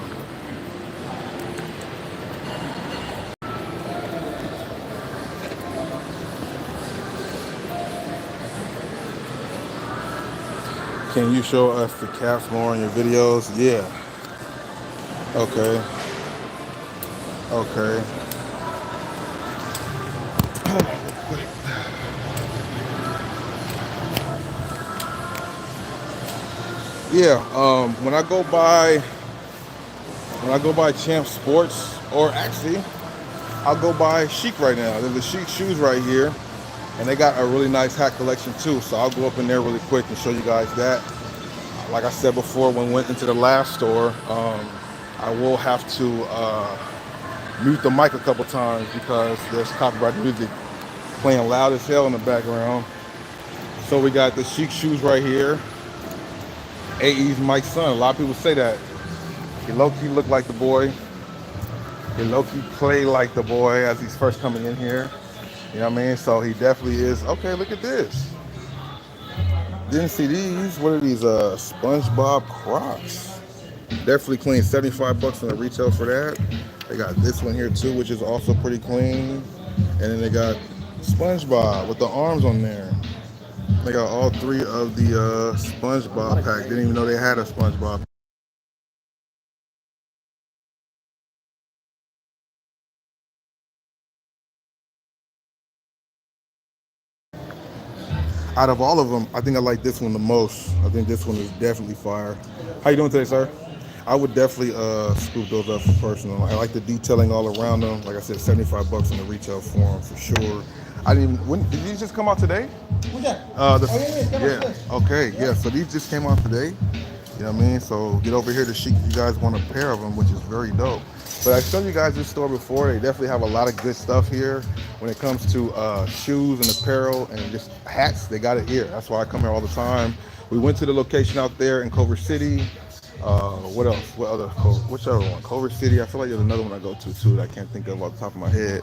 Can you show us the caps more in your videos? Yeah. Okay. Yeah. When I go by Champ Sports, or actually, I'll go by Chic right now. There's the Chic Shoes right here. And they got a really nice hat collection too. So I'll go up in there really quick and show you guys that. Like I said before, when we went into the last store, I will have to mute the mic a couple times because there's copyrighted music playing loud as hell in the background. So we got the Chic Shoes right here. AE's Mike's son. A lot of people say that. He low-key look like the boy. He low-key play like the boy as he's first coming in here. You know what I mean? So he definitely is. Okay, look at this. Didn't see these. What are these? SpongeBob Crocs. Definitely clean. $75 on the retail for that. They got this one here too, which is also pretty clean. And then they got SpongeBob with the arms on there. They got all three of the SpongeBob pack. Didn't even know they had a SpongeBob. Out of all of them, I think I like this one the most. I think this one is definitely fire. How you doing today, sir? I would definitely scoop those up for personal. I like the detailing all around them. Like I said, 75 bucks in the retail form for sure. I didn't even, when, did these just come out today? Yeah. Okay. Yeah. So these just came out today. You know what I mean? So get over here to Chic if you guys want a pair of them, which is very dope. But I showed you guys this store before. They definitely have a lot of good stuff here when it comes to shoes and apparel and just hats. They got it here. That's why I come here all the time. We went to the location out there in Culver City. What else? What other? Which other one? Culver City. I feel like there's another one I go to too that I can't think of off the top of my head.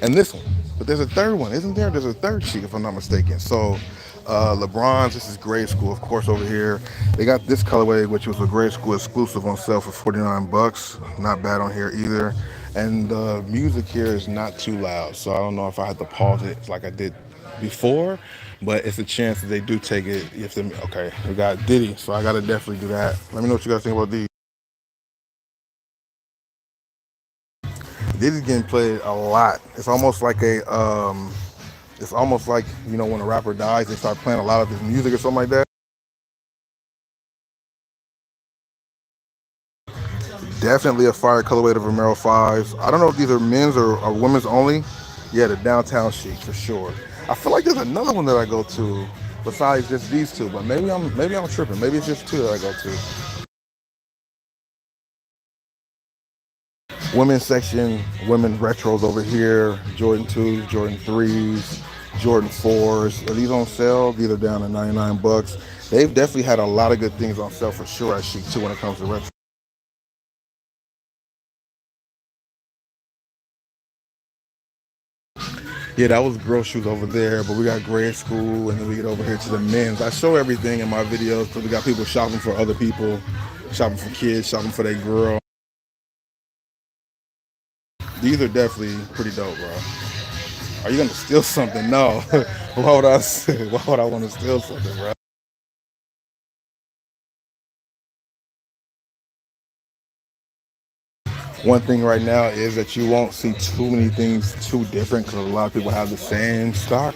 And this one. But there's a third one, isn't there? There's a third Chic, if I'm not mistaken. So LeBron's. This is grade school, of course. Over here, they got this colorway, which was a grade school exclusive on sale for 49 bucks. Not bad on here either. And the music here is not too loud, so I don't know if I had to pause it like I did before, but it's a chance that they do take it. If they, okay, we got Diddy, so I gotta definitely do that. Let me know what you guys think about these. Diddy's getting played a lot. It's almost like it's almost like when a rapper dies, they start playing a lot of his music or something like that. Definitely a fire colorway of Romero 5s. I don't know if these are men's or women's only. Yeah, the downtown Chic for sure. I feel like there's another one that I go to besides just these two, but maybe I'm tripping. Maybe it's just two that I go to. Women's section, women retros over here. Jordan 2s, Jordan 3s, Jordan 4s. Are these on sale? These are down to 99 bucks. They've definitely had a lot of good things on sale for sure at Chic too when it comes to retro. Yeah, that was girl shoes over there, but we got grade school, and then we get over here to the men's. I show everything in my videos because we got people shopping for other people, shopping for kids, shopping for their girl. These are definitely pretty dope, bro. Are you gonna steal something? No. Why would I? Why would I want to steal something, bro? One thing right now is that you won't see too many things too different because a lot of people have the same stock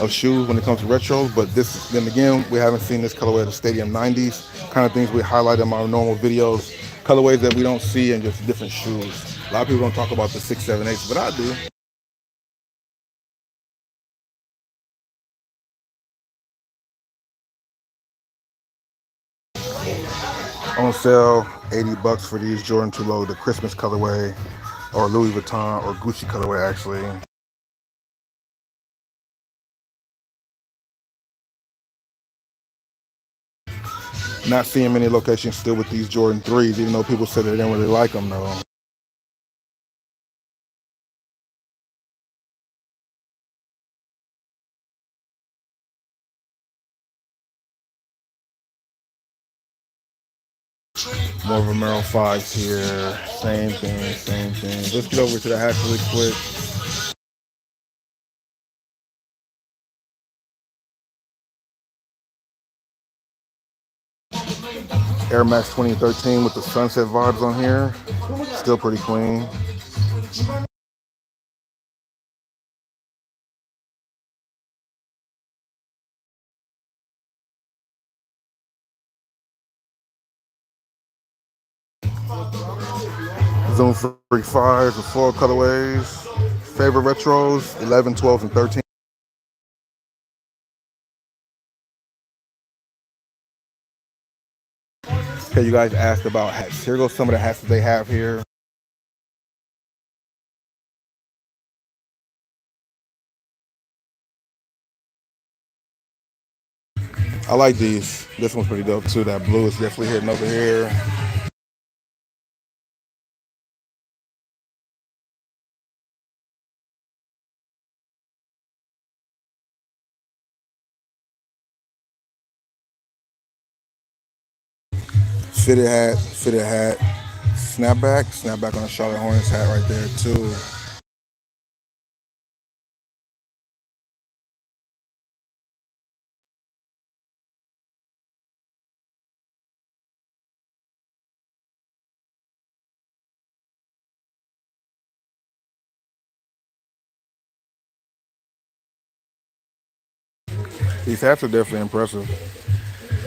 of shoes when it comes to retros. But then again, we haven't seen this colorway of the Stadium 90s, kind of things we highlight in our normal videos, colorways that we don't see in just different shoes. A lot of people don't talk about the 678s, but I do. On sale, 80 bucks for these Jordan 2 Low, the Christmas colorway, or Louis Vuitton or Gucci colorway actually. Not seeing many locations still with these Jordan 3s, even though people said they didn't really like them though. More Romero 5s here. Same thing, same thing. Let's get over to the hats really quick. Air Max 2013 with the sunset vibes on here. Still pretty clean. Zoom Freak 5s with 4 colorways. Favorite retros, 11, 12, and 13. Okay, you guys asked about hats. Here goes some of the hats that they have here. I like these. This one's pretty dope too. That blue is definitely hitting over here. Fitted hat, snapback on a Charlotte Hornets hat right there too. These hats are definitely impressive.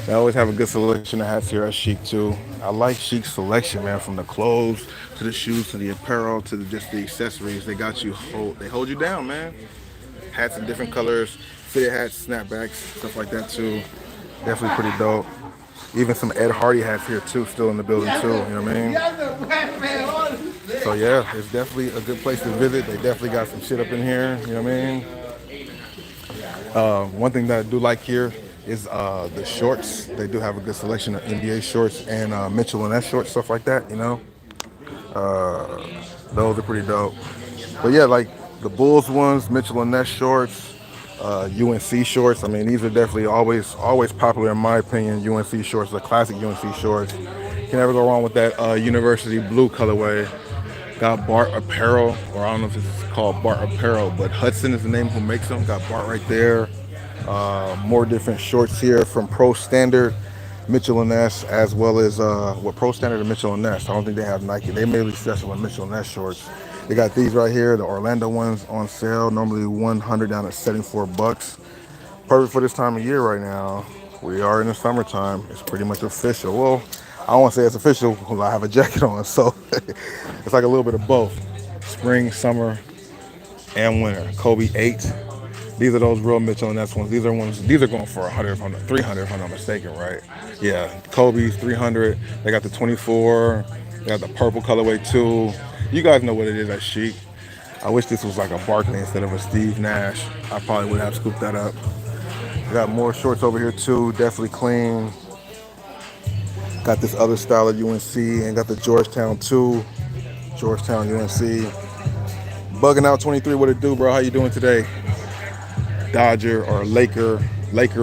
They always have a good selection of hats here at Chic too. I like Chic's selection, man, from the clothes to the shoes to the apparel to just the accessories. They got you they hold you down, man. Hats in different colors, fitted hats, snapbacks, stuff like that too. Definitely pretty dope. Even some Ed Hardy hats here too, still in the building too. You know what I mean? So yeah, it's definitely a good place to visit. They definitely got some shit up in here. You know what I mean? One thing that I do like here is the shorts. They do have a good selection of NBA shorts and Mitchell and S shorts, stuff like that. You know, those are pretty dope. But yeah, like the Bulls ones, Mitchell and Ness shorts, UNC shorts. I mean, these are definitely always popular in my opinion. UNC shorts, the classic UNC shorts. Can never go wrong with that University blue colorway. Got Bart Apparel, or I don't know if it's called Bart Apparel, but Hudson is the name who makes them. Got Bart right there. More different shorts here from Pro Standard, Mitchell and Ness, as well as Pro Standard and Mitchell and Ness. I don't think they have Nike. They mainly special in Mitchell and Ness shorts. They got these right here, the Orlando ones on sale, normally 100 down at 74 bucks. Perfect for this time of year right now. We are in the summertime. It's pretty much official. Well, I don't want to say it's official because I have a jacket on, so it's like a little bit of both. Spring, summer, and winter. Kobe 8. These are those real Mitchell and Ness ones. These are going for 100, 300 if I'm not mistaken, right? Yeah, Kobe's 300. They got the 24. They got the purple colorway too. You guys know what it is at Chic. I wish this was like a Barkley instead of a Steve Nash. I probably would have scooped that up. We got more shorts over here too, definitely clean. Got this other style of UNC and got the Georgetown too. Georgetown UNC. Bugging out 23, what it do, bro? How you doing today? Dodger or Laker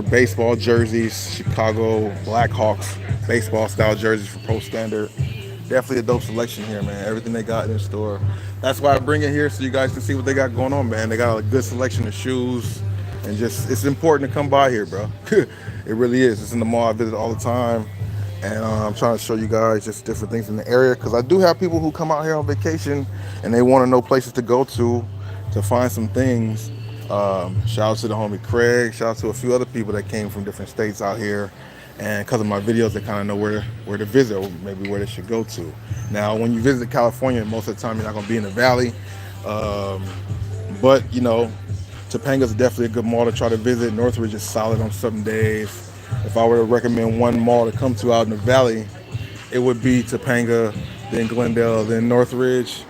baseball jerseys, Chicago Blackhawks baseball style jerseys for Pro Standard. Definitely a dope selection here, man. Everything they got in the store. That's why I bring it here so you guys can see what they got going on, man. They got a good selection of shoes, and just it's important to come by here, bro. It really is. It's in the mall. I visit all the time, and I'm trying to show you guys just different things in the area because I do have people who come out here on vacation and they want to know places to go to find some things. Shout out to the homie Craig. Shout out to a few other people that came from different states out here. And because of my videos, they kind of know where to visit or maybe where they should go to. Now, when you visit California, most of the time you're not going to be in the valley. But, you know, Topanga's definitely a good mall to try to visit. Northridge is solid on some days. If I were to recommend one mall to come to out in the valley, it would be Topanga, then Glendale, then Northridge.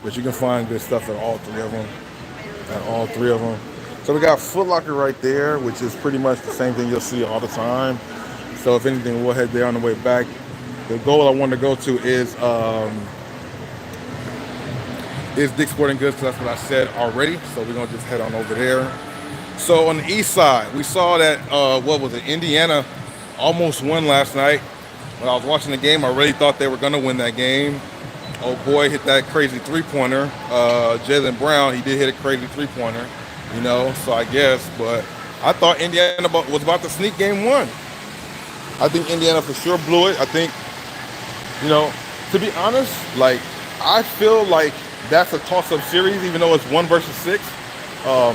But you can find good stuff at all three of them. So we got Foot Locker right there, which is pretty much the same thing you'll see all the time. So if anything, we'll head there on the way back. The goal I want to go to is Dick's Sporting Goods, so that's what I said already. So we're gonna just head on over there. So on the east side, we saw that Indiana almost won last night. When I was watching the game, I really thought they were gonna win that game. Oh boy, hit that crazy three-pointer. Jaylen Brown, he did hit a crazy three-pointer, you know, so I guess. But I thought Indiana was about to sneak game one. I think Indiana for sure blew it. I think, you know, to be honest, like, I feel like that's a toss-up series, even though it's 1 versus 6.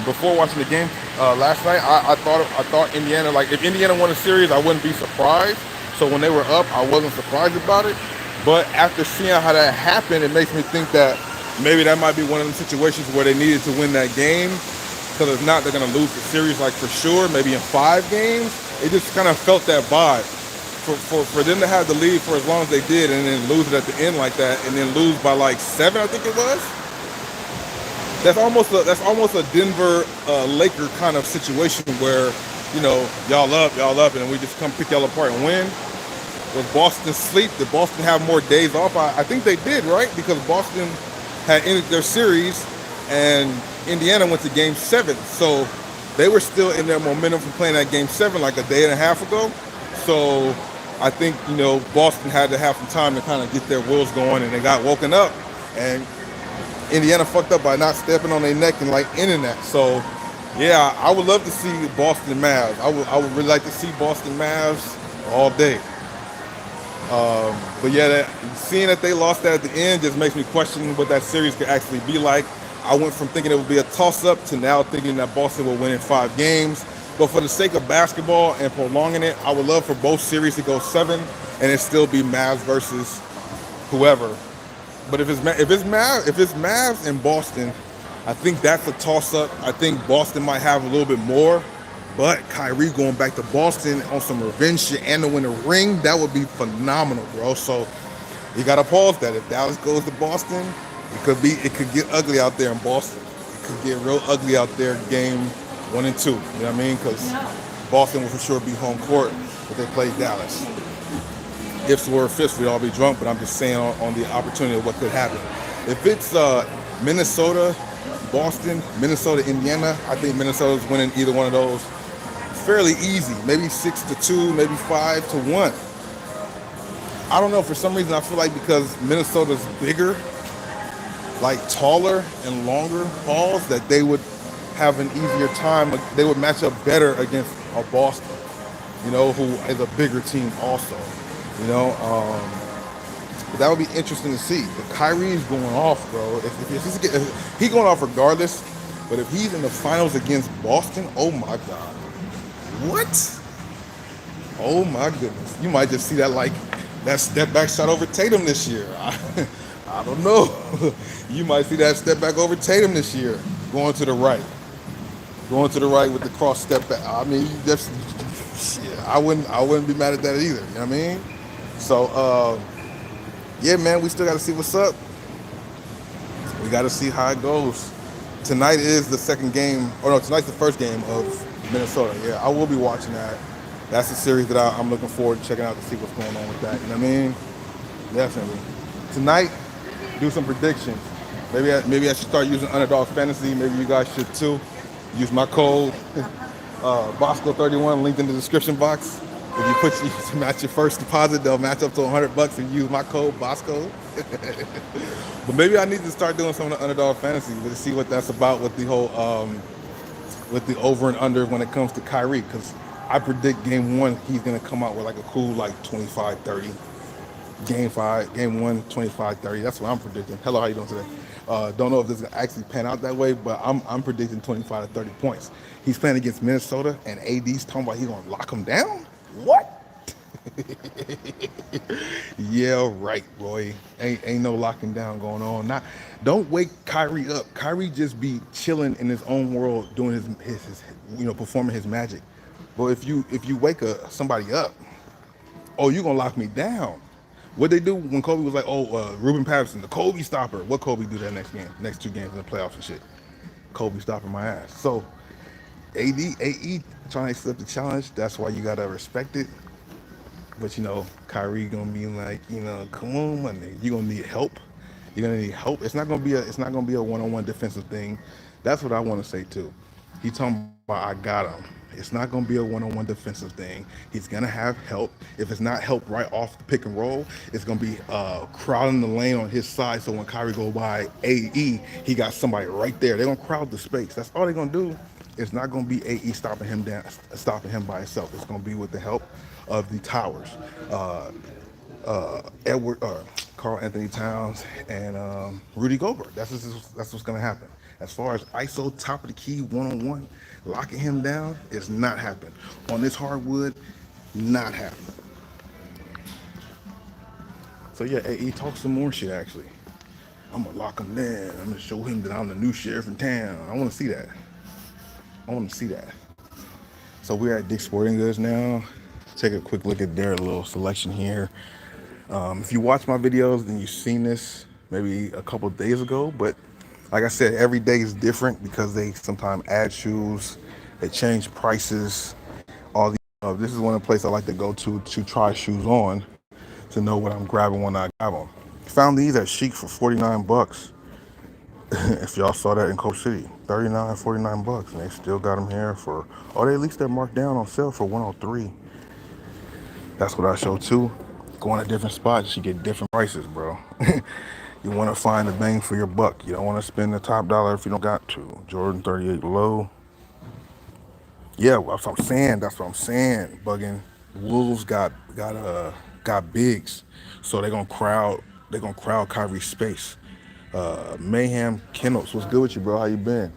Before watching the game last night, I thought Indiana, like, if Indiana won a series, I wouldn't be surprised. So when they were up, I wasn't surprised about it. But after seeing how that happened, it makes me think that maybe that might be one of the situations where they needed to win that game. Because if not, they're going to lose the series, like, for sure, maybe in 5 games. It just kind of felt that vibe. For them to have the lead for as long as they did and then lose it at the end like that and then lose by like 7, I think it was. That's almost a Denver Laker kind of situation where, you know, y'all up, and then we just come pick y'all apart and win. Was Boston sleep? Did Boston have more days off? I think they did, right? Because Boston had ended their series and Indiana went to game 7. So they were still in their momentum from playing that game 7 like a day and a half ago. So I think, you know, Boston had to have some time to kind of get their wheels going, and they got woken up. And Indiana fucked up by not stepping on their neck and, like, ending that. So, yeah, I would love to see Boston Mavs. I would really like to see Boston Mavs all day. But, yeah, seeing that they lost that at the end just makes me question what that series could actually be like. I went from thinking it would be a toss-up to now thinking that Boston will win in 5 games. But for the sake of basketball and prolonging it, I would love for both series to go 7 and it still be Mavs versus whoever. But if it's Mavs and Boston, I think that's a toss up. I think Boston might have a little bit more. But Kyrie going back to Boston on some revenge shit and to win a ring, that would be phenomenal, bro. So you gotta pause that. If Dallas goes to Boston, it could get ugly out there in Boston. It could get real ugly out there game 1 and 2. You know what I mean? Because Boston will for sure be home court if they play Dallas. Ifs were fifths, we'd all be drunk, but I'm just saying on the opportunity of what could happen. If it's Minnesota, Boston, Minnesota, Indiana, I think Minnesota's winning either one of those fairly easy. Maybe 6-2, maybe 5-1. I don't know. For some reason, I feel like because Minnesota's bigger, like taller and longer balls, that they would have an easier time. They would match up better against a Boston, who is a bigger team also. But that would be interesting to see. If Kyrie's going off, bro, if he's going off regardless, but if he's in the finals against Boston, oh my God. What? Oh my goodness. You might just see that step back shot over Tatum this year. I don't know. You might see that step back over Tatum this year. Going to the right. Going to the right with the cross step back. I mean, I wouldn't be mad at that either. You know what I mean? So, yeah, man, we still got to see what's up. We got to see how it goes. Tonight is the second game, or no, tonight's the first game of Minnesota. Yeah, I will be watching that. That's the series that I'm looking forward to checking out to see what's going on with that. You know what I mean? Definitely. Tonight, do some predictions. Maybe I should start using Underdog Fantasy. Maybe you guys should too. Use my code Bossco31 linked in the description box. If you match your first deposit, they'll match up to $100 and use my code Bossco. But maybe I need to start doing some of the Underdog Fantasy to see what that's about with the whole with the over and under when it comes to Kyrie, because I predict game 1 he's gonna come out with like a cool 25-30. Game 1, 25-30. That's what I'm predicting. Hello, how you doing today? Don't know if this is gonna actually pan out that way, but I'm predicting 25 to 30 points. He's playing against Minnesota, and AD's talking about he's gonna lock him down. What? Yeah, right, Roy. Ain't no locking down going on. Don't wake Kyrie up. Kyrie just be chilling in his own world, doing his performing his magic. But if you wake somebody up, oh, you gonna lock me down. What they do when Kobe was like, Ruben Patterson, the Kobe stopper. What Kobe do that next 2 games in the playoffs and shit? Kobe stopping my ass. So AE trying to accept the challenge. That's why you gotta respect it. But Kyrie gonna be like, come on, my nigga. You gonna need help. You're gonna need help. It's not gonna be a one-on-one defensive thing. That's what I want to say too. He talking about I got him. It's not gonna be a one-on-one defensive thing. He's gonna have help. If it's not help right off the pick and roll, it's gonna be crowding the lane on his side. So when Kyrie go by AE, he got somebody right there. They're gonna crowd the space. That's all they're gonna do. It's not gonna be AE stopping him by himself. It's gonna be with the help of the towers. Karl Anthony Towns and Rudy Gobert. That's what's gonna happen. As far as ISO top of the key one-on-one, locking him down, it's not happening. On this hardwood, not happening. So yeah, AE talk some more shit actually. I'm gonna lock him down. I'm gonna show him that I'm the new sheriff in town. I wanna see that. So we're at Dick's Sporting Goods now. Take a quick look at their little selection here. If you watch my videos, then you've seen this maybe a couple of days ago. But like I said, every day is different because they sometimes add shoes, they change prices. All these. This is one of the places I like to go to try shoes on to know what I'm grabbing when I grab them. Found these at Chic for $49. If y'all saw that in Coach City, $49 and they still got them here for. They at least they're marked down on sale for $103. That's what I show too. Going to different spots, you get different prices, bro. You want to find the bang for your buck. You don't want to spend the top dollar if you don't got to. Jordan 38 low. Yeah, that's what I'm saying. Bugging. Wolves got bigs, so they're gonna crowd Kyrie's space. Mayhem Kennels, what's good with you, bro? How you been?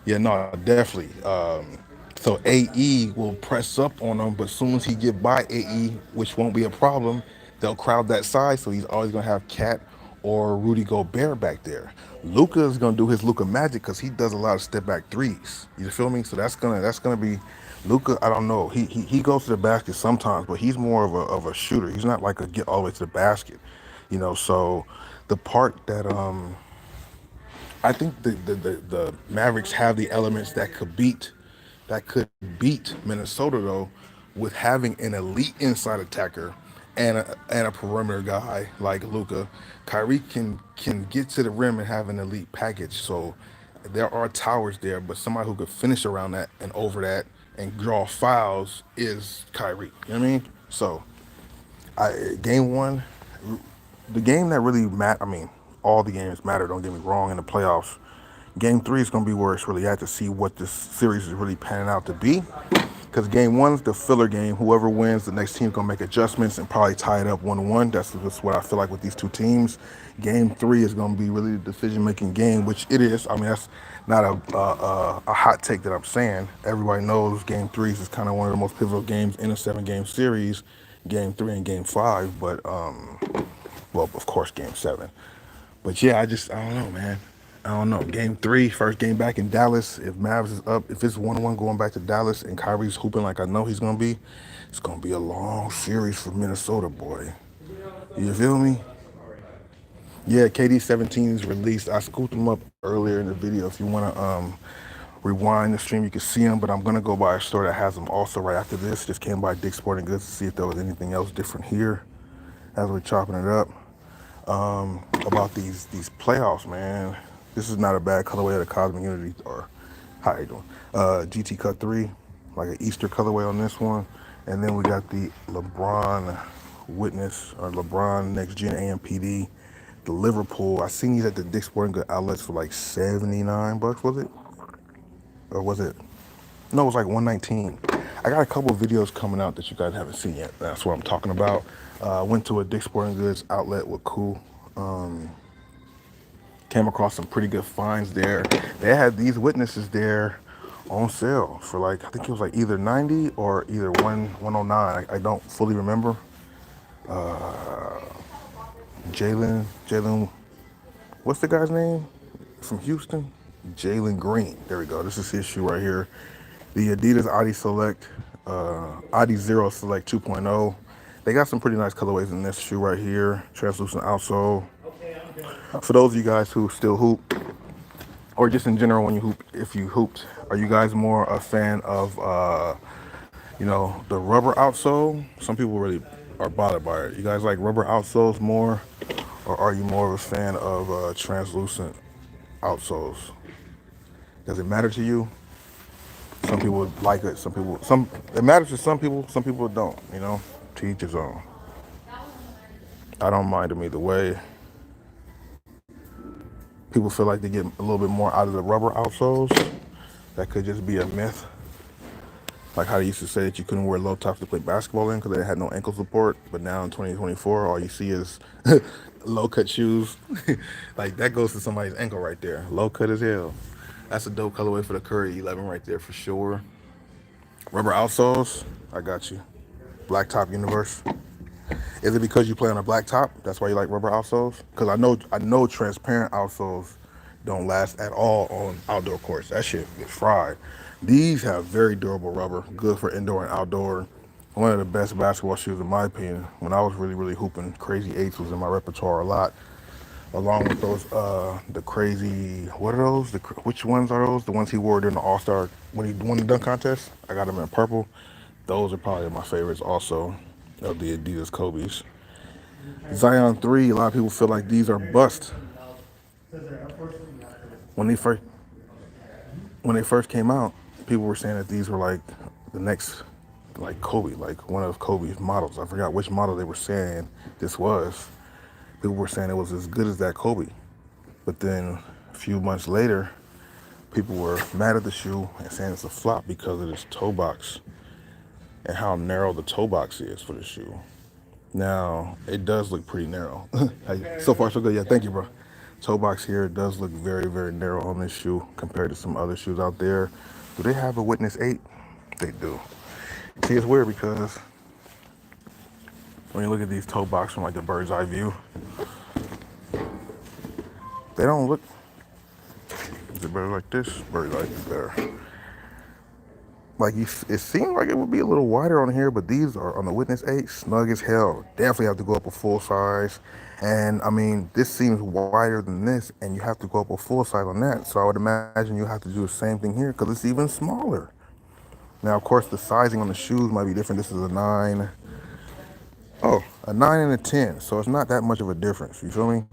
Yeah, no, definitely. So AE will press up on him, but as soon as he get by AE, which won't be a problem, they'll crowd that side. So he's always gonna have Cat or Rudy Gobert back there. Luka is gonna do his Luka magic because he does a lot of step back threes. You feel me? So that's gonna be Luka. I don't know. He goes to the basket sometimes, but he's more of a shooter. He's not like a get all the way to the basket. So the part that I think the Mavericks have the elements that could beat Minnesota though, with having an elite inside attacker and a perimeter guy like Luka. Kyrie can get to the rim and have an elite package. So there are towers there, but somebody who could finish around that and over that and draw fouls is Kyrie. You know what I mean? So game one, the game that really I mean, all the games matter. Don't get me wrong. In the playoffs, game three is going to be where it's really at to see what this series is really panning out to be. Because game one's the filler game. Whoever wins, the next team's gonna make adjustments and probably tie it up 1-1. That's just what I feel like with these two teams. Game three is gonna be really the decision-making game, which it is. I mean, that's not a hot take that I'm saying. Everybody knows game threes is kind of one of the most pivotal games in a 7-game series. Game three and game five, but well, of course, game seven. But yeah, I don't know, man. I don't know. Game three, first game back in Dallas. If Mavs is up, if it's 1-1 going back to Dallas and Kyrie's hooping like I know he's gonna be, it's gonna be a long series for Minnesota, boy. You feel me? Yeah, KD 17 is released. I scooped him up earlier in the video. If you wanna rewind the stream, you can see him. But I'm gonna go by a store that has them also right after this. Just came by Dick's Sporting Goods to see if there was anything else different here as we're chopping it up. About these playoffs, man. This is not a bad colorway of the Cosmic Unity, or how you doing? GT Cut 3, like an Easter colorway on this one. And then we got the LeBron Witness, or LeBron Next Gen AMPD. The Liverpool, I seen these at the Dick's Sporting Goods outlets for like 79 bucks, was it? Or was it? No, it was like 119. I got a couple of videos coming out that you guys haven't seen yet. That's what I'm talking about. Went to a Dick's Sporting Goods outlet with Cool. Came across some pretty good finds there. They had these Witnesses there on sale for like, I think it was like either 90 or either 109. I don't fully remember. Jalen, what's the guy's name from Houston? Jalen Green. There we go. This is his shoe right here. The Adidas Adi Select, Adi Zero Select 2.0. They got some pretty nice colorways in this shoe right here. Translucent outsole. For those of you guys who still hoop, or just in general when you hoop, if you hooped, are you guys more a fan of, the rubber outsole? Some people really are bothered by it. You guys like rubber outsoles more, or are you more of a fan of translucent outsoles? Does it matter to you? Some people like it. It matters to some people don't. To each his own. I don't mind them either way. People feel like they get a little bit more out of the rubber outsoles. That could just be a myth. Like how they used to say that you couldn't wear low tops to play basketball in because they had no ankle support. But now in 2024, all you see is low cut shoes. Like that goes to somebody's ankle right there. Low cut as hell. That's a dope colorway for the Curry 11 right there for sure. Rubber outsoles, I got you. Black top universe. Is it because you play on a black top? That's why you like rubber outsoles? Because I know transparent outsoles don't last at all on outdoor courts. That shit is fried. These have very durable rubber, good for indoor and outdoor. One of the best basketball shoes in my opinion. When I was really, really hooping, Crazy 8s was in my repertoire a lot. Along with those, the crazy, what are those? Which ones are those? The ones he wore during the All-Star, when he won the dunk contest? I got them in purple. Those are probably my favorites also of the Adidas Kobe's. Zion 3, a lot of people feel like these are bust. When they first came out, people were saying that these were like the next, like Kobe, like one of Kobe's models. I forgot which model they were saying this was. People were saying it was as good as that Kobe. But then a few months later, people were mad at the shoe and saying it's a flop because of this toe box and how narrow the toe box is for the shoe. Now, it does look pretty narrow. So far, so good. Yeah, thank you, bro. Toe box here does look very, very narrow on this shoe compared to some other shoes out there. Do they have a Witness 8? They do. See, it's weird because when you look at these toe box from like the bird's eye view, they don't look. Is it better like this? Bird's eye view better. Like it seems like it would be a little wider on here, but these are on the Witness 8, snug as hell. Definitely have to go up a full size. And I mean, this seems wider than this, and you have to go up a full size on that. So I would imagine you have to do the same thing here because it's even smaller. Now, of course, the sizing on the shoes might be different. This is a 9. Oh, a 9 and a 10. So it's not that much of a difference. You feel me?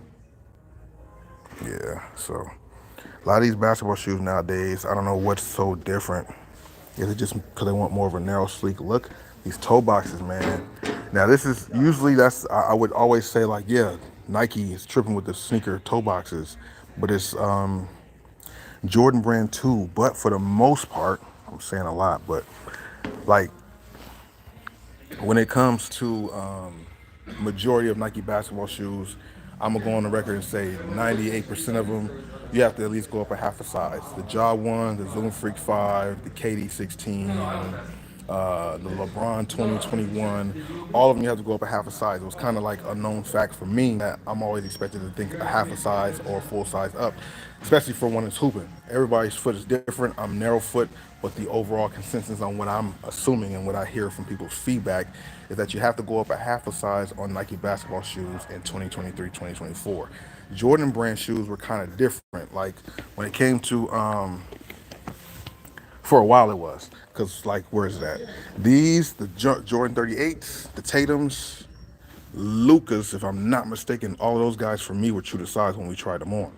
Yeah, so a lot of these basketball shoes nowadays, I don't know what's so different. Is it just because they want more of a narrow, sleek look? These toe boxes, man. Now, this is usually I would always say like, yeah, Nike is tripping with the sneaker toe boxes, but it's Jordan brand too. But for the most part, I'm saying a lot, but like when it comes to majority of Nike basketball shoes, I'm gonna go on the record and say 98% of them, you have to at least go up a half a size. The Jaw 1, the Zoom Freak 5, the KD 16, the LeBron 2021, all of them you have to go up a half a size. It was kind of like a known fact for me that I'm always expected to think a half a size or a full size up, especially for one that's hooping. Everybody's foot is different. I'm narrow foot, but the overall consensus on what I'm assuming and what I hear from people's feedback is that you have to go up a half a size on Nike basketball shoes in 2023, 2024. Jordan brand shoes were kind of different. Like when it came to, for a while it was, because like, where's that? These, the Jordan 38s, the Tatums, Lucas, if I'm not mistaken, all of those guys for me were true to size when we tried them on.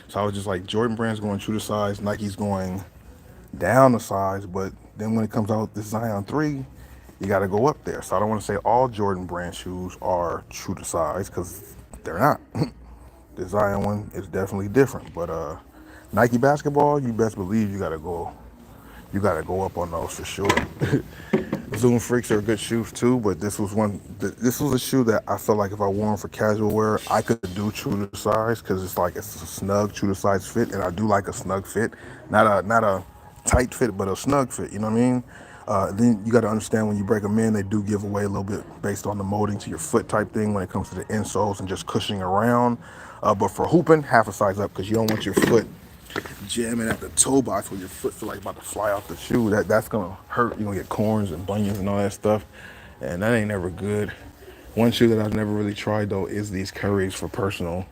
So I was just like, Jordan brand's going true to size, Nike's going down the size, but then when it comes out with the Zion 3, you got to go up there. So I don't want to say all Jordan brand shoes are true to size because they're not. The Zion one is definitely different, but Nike basketball, you best believe you got to go up on those for sure. Zoom Freaks are good shoes too, but this was a shoe that I felt like if I wore them for casual wear, I could do true to size because it's a snug true to size fit, and I do like a snug fit, not a tight fit, but a snug fit. You know what I mean? Then you got to understand when you break them in, they do give away a little bit based on the molding to your foot type thing when it comes to the insoles and just cushioning around. But for hooping, half a size up because you don't want your foot jamming at the toe box where your foot feel like about to fly off the shoe. That's gonna hurt. You're gonna get corns and bunions and all that stuff, and that ain't never good. One shoe that I've never really tried though is these Currys for personal.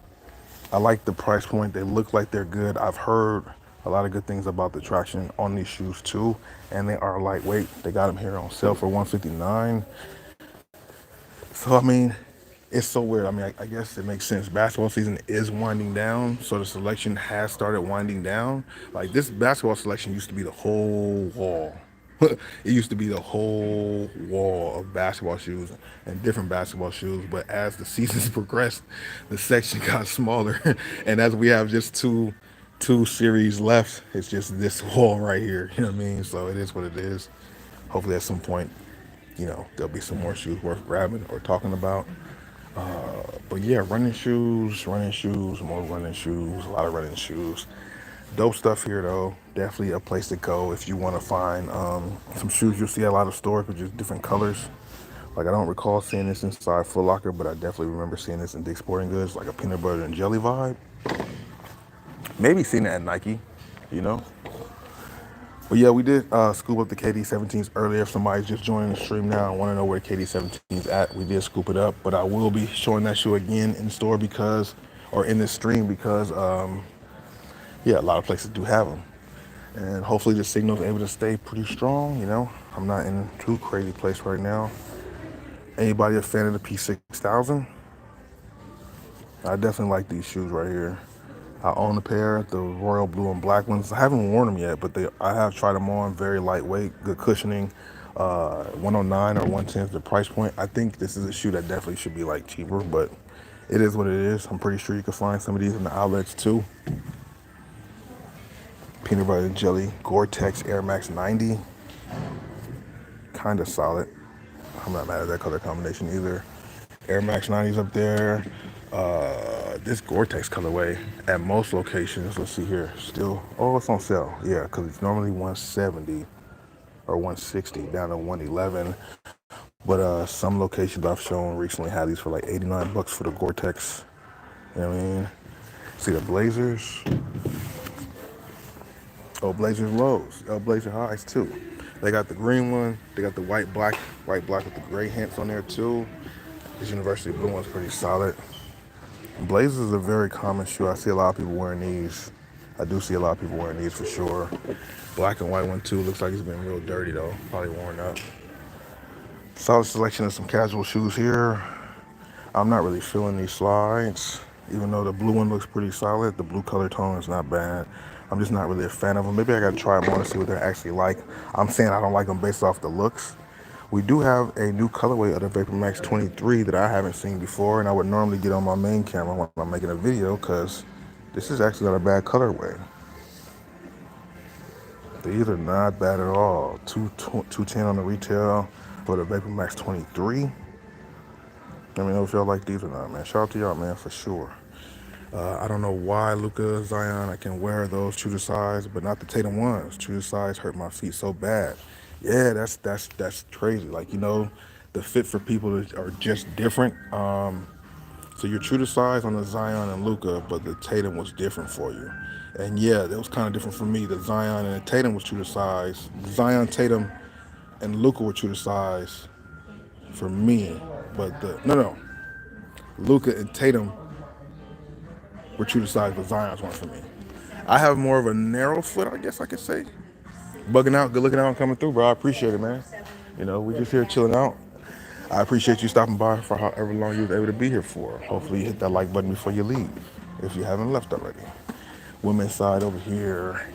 I like the price point. They look like they're good. I've heard a lot of good things about the traction on these shoes too, and they are lightweight. They got them here on sale for $159. So I mean, it's so weird. I mean, I guess it makes sense. Basketball season is winding down, so the selection has started winding down. Like this basketball selection used to be the whole wall. It used to be the whole wall of basketball shoes and different basketball shoes. But as the seasons progressed, the section got smaller, and as we have just two series left, it's just this wall right here. You know what I mean? So it is what it is. Hopefully, at some point, there'll be some more shoes worth grabbing or talking about. But yeah, running shoes, more running shoes, a lot of running shoes. Dope stuff here though. Definitely a place to go if you want to find some shoes you'll see at a lot of stores with just different colors. Like I don't recall seeing this inside Foot Locker, but I definitely remember seeing this in Dick's Sporting Goods, like a peanut butter and jelly vibe. Maybe seen it at Nike, you know. But yeah, we did scoop up the KD17s earlier. If somebody's just joining the stream now and want to know where KD17's at, we did scoop it up. But I will be showing that shoe again in store or in this stream because, yeah, a lot of places do have them. And hopefully the signal's able to stay pretty strong, I'm not in a too crazy place right now. Anybody a fan of the P6000? I definitely like these shoes right here. I own a pair, the royal blue and black ones. I haven't worn them yet, but I have tried them on. Very lightweight, good cushioning. 109 or 110 is the price point. I think this is a shoe that definitely should be like cheaper, but it is what it is. I'm pretty sure you can find some of these in the outlets too. Peanut butter and jelly, Gore-Tex Air Max 90. Kind of solid. I'm not mad at that color combination either. Air Max 90s up there. This Gore-Tex colorway at most locations, let's see here, still, it's on sale. Yeah, because it's normally $170. or 160 down to 111. But some locations I've shown recently had these for like 89 bucks for the Gore-Tex. You know what I mean? See the Blazers. Oh, Blazers lows. Blazer highs too. They got the green one. They got the white black with the gray hints on there too. This University blue one's pretty solid. Blazers is a very common shoe. I see a lot of people wearing these. I do see a lot of people wearing these for sure. Black and white one too. Looks like it's been real dirty though. Probably worn up. Solid selection of some casual shoes here. I'm not really feeling these slides. Even though the blue one looks pretty solid, the blue color tone is not bad. I'm just not really a fan of them. Maybe I gotta try them on to see what they're actually like. I'm saying I don't like them based off the looks. We do have a new colorway of the Vapor Max 23 that I haven't seen before, and I would normally get on my main camera when I'm making a video because this is actually not a bad colorway. These are not bad at all. 210 on the retail for the Vapor Max 23. Let me know if y'all like these or not, man. Shout out to y'all, man, for sure. I don't know why Luka, Zion, I can wear those true to size, but not the Tatum ones. True to size hurt my feet so bad. Yeah, that's crazy. Like, you know, the fit for people are just different. So you're true to size on the Zion and Luka, but the Tatum was different for you. And yeah, that was kind of different for me. The Zion and the Tatum was true to size. Zion, Tatum, and Luka were true to size for me. But no. Luka and Tatum were true to size, but Zion's one for me. I have more of a narrow foot, I guess I could say. Bugging out, good looking out and coming through, bro. I appreciate it, man. You know, we just here chilling out. I appreciate you stopping by for however long you were able to be here for. Hopefully you hit that like button before you leave, if you haven't left already. Women's side over here.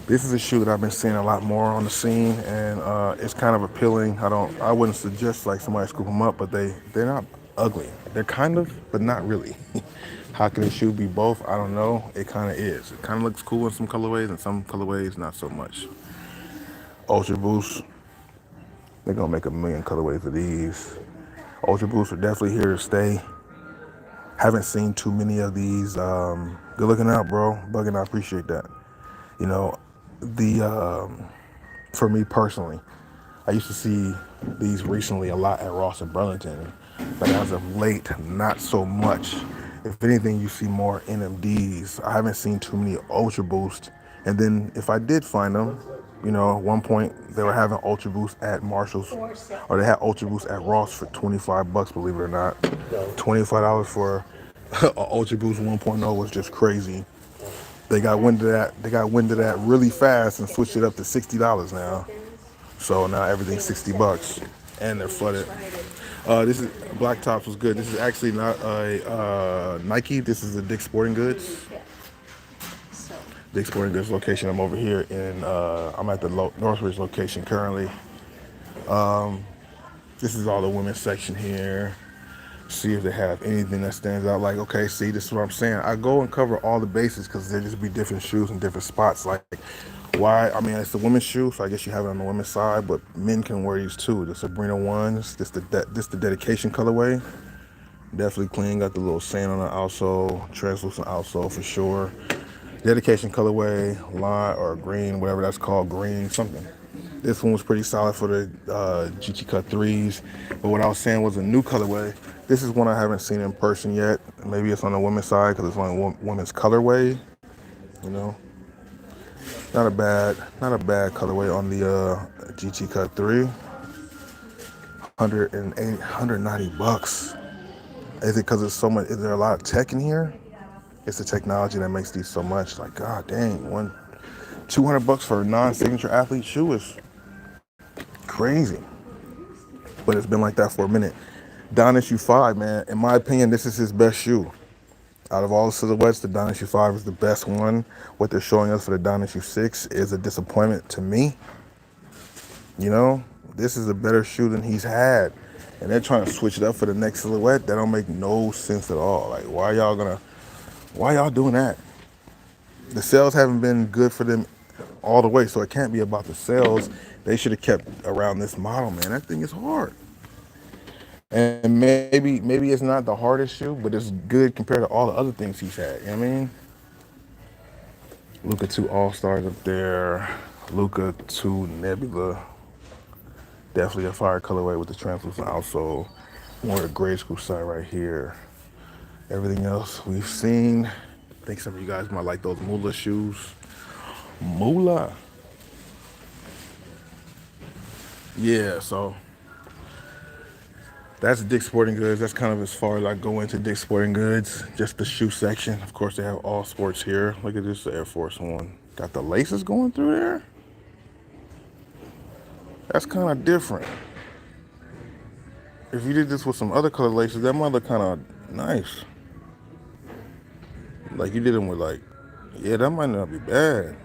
This is a shoe that I've been seeing a lot more on the scene, and it's kind of appealing. I wouldn't suggest like somebody scoop them up, but they're not ugly. They're kind of, but not really. How can a shoe be both? I don't know. It kind of is. It kind of looks cool in some colorways, and some colorways not so much. Ultra Boost. They're gonna make a million colorways of these. Ultra Boosts are definitely here to stay. Haven't seen too many of these. Good looking out, bro. Bugging, I appreciate that. You know, for me personally, I used to see these recently a lot at Ross and Burlington, but as of late, not so much. If anything, you see more NMDs. I haven't seen too many Ultra Boost. And then if I did find them, you know, at one point they were having Ultra Boost at Marshall's, or they had Ultra Boost at Ross for 25 bucks, believe it or not. $25 for an Ultra Boost 1.0 was just crazy. They got wind of that. They got wind of that really fast and switched it up to $60 now. So now everything's 60 bucks, and they're flooded. This is Black Tops was good. This is actually not a Nike. This is a Dick's Sporting Goods. Dick's Sporting Goods location. I'm over here in. I'm at the Northridge location currently. This is all the women's section here. See if they have anything that stands out. Like, okay, see, this is what I'm saying. I go and cover all the bases because there just be different shoes in different spots. Like, why? I mean, it's the women's shoe, so I guess you have it on the women's side, but men can wear these too. The Sabrina ones. This the dedication colorway. Definitely clean. Got the little sand on the outsole, translucent outsole for sure. Dedication colorway, lime or green, whatever that's called, green something. This one was pretty solid for the GT Cut 3s. But what I was saying was a new colorway. This is one I haven't seen in person yet. Maybe it's on the women's side because it's on women's colorway. You know, not a bad colorway on the GT Cut 3. 190 bucks. Is it because it's so much? Is there a lot of tech in here? It's the technology that makes these so much. Like, god dang, 200 bucks for a non-signature athlete shoe is crazy. But it's been like that for a minute. Don Issue 5, man, in my opinion, this is his best shoe. Out of all the silhouettes, the Don Issue 5 is the best one. What they're showing us for the Don Issue 6 is a disappointment to me. You know, this is a better shoe than he's had. And they're trying to switch it up for the next silhouette. That don't make no sense at all. Like, why y'all doing that? The sales haven't been good for them all the way, so it can't be about the sales. They should have kept around this model, man. That thing is hard. And maybe it's not the hardest shoe, but it's good compared to all the other things he's had. You know what I mean? Look at 2 All-Stars up there. Luca 2 Nebula. Definitely a fire colorway with the translucent outsole. More the grade school side right here. Everything else we've seen. I think some of you guys might like those Mula shoes. Mula. Yeah, so that's Dick's Sporting Goods. That's kind of as far as I go into Dick's Sporting Goods. Just the shoe section. Of course, they have all sports here. Look at this Air Force One. Got the laces going through there. That's kind of different. If you did this with some other color laces, that might look kind of nice. Like you did them with like, yeah, that might not be bad.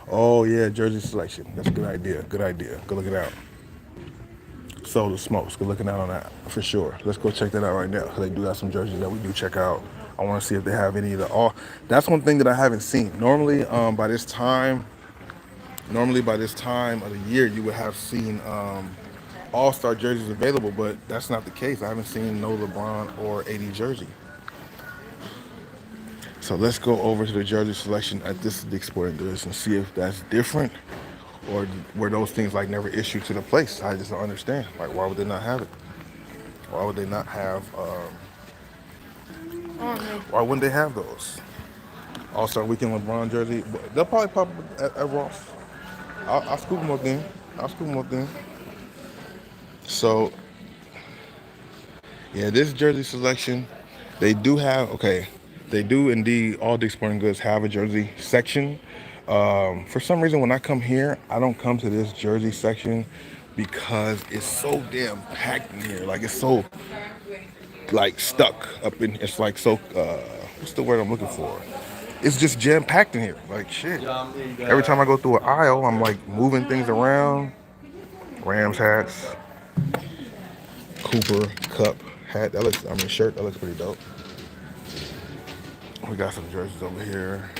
Oh yeah, jersey selection. That's a good idea. Good idea. Go look it out. So the smokes. Good looking out on that for sure. Let's go check that out right now. They do have some jerseys that we do check out. I want to see if they have any of the all. That's one thing that I haven't seen. Normally, by this time of the year, you would have seen all-star jerseys available, but that's not the case. I haven't seen no LeBron or AD jersey. So let's go over to the jersey selection at this Dick's Sporting Goods and see if that's different, or were those things like never issued to the place. I just don't understand. Like, why would they not have it? Why would they not have? Why wouldn't they have those? All-Star Weekend LeBron jersey. They'll probably pop up at Ross. I'll scoop them up then. I'll scoop them up then. So, yeah, this jersey selection, they do have, okay, they do indeed, all Dick's Sporting Goods have a jersey section. For some reason, when I come here, I don't come to this jersey section because it's so damn packed in here. Like, it's so, like, stuck up in, it's like so, what's the word I'm looking for? It's just jam packed in here. Like, shit. Every time I go through an aisle, I'm like moving things around. Rams hats, Cooper Cup hat. That looks, I mean, shirt. That looks pretty dope. We got some jerseys over here.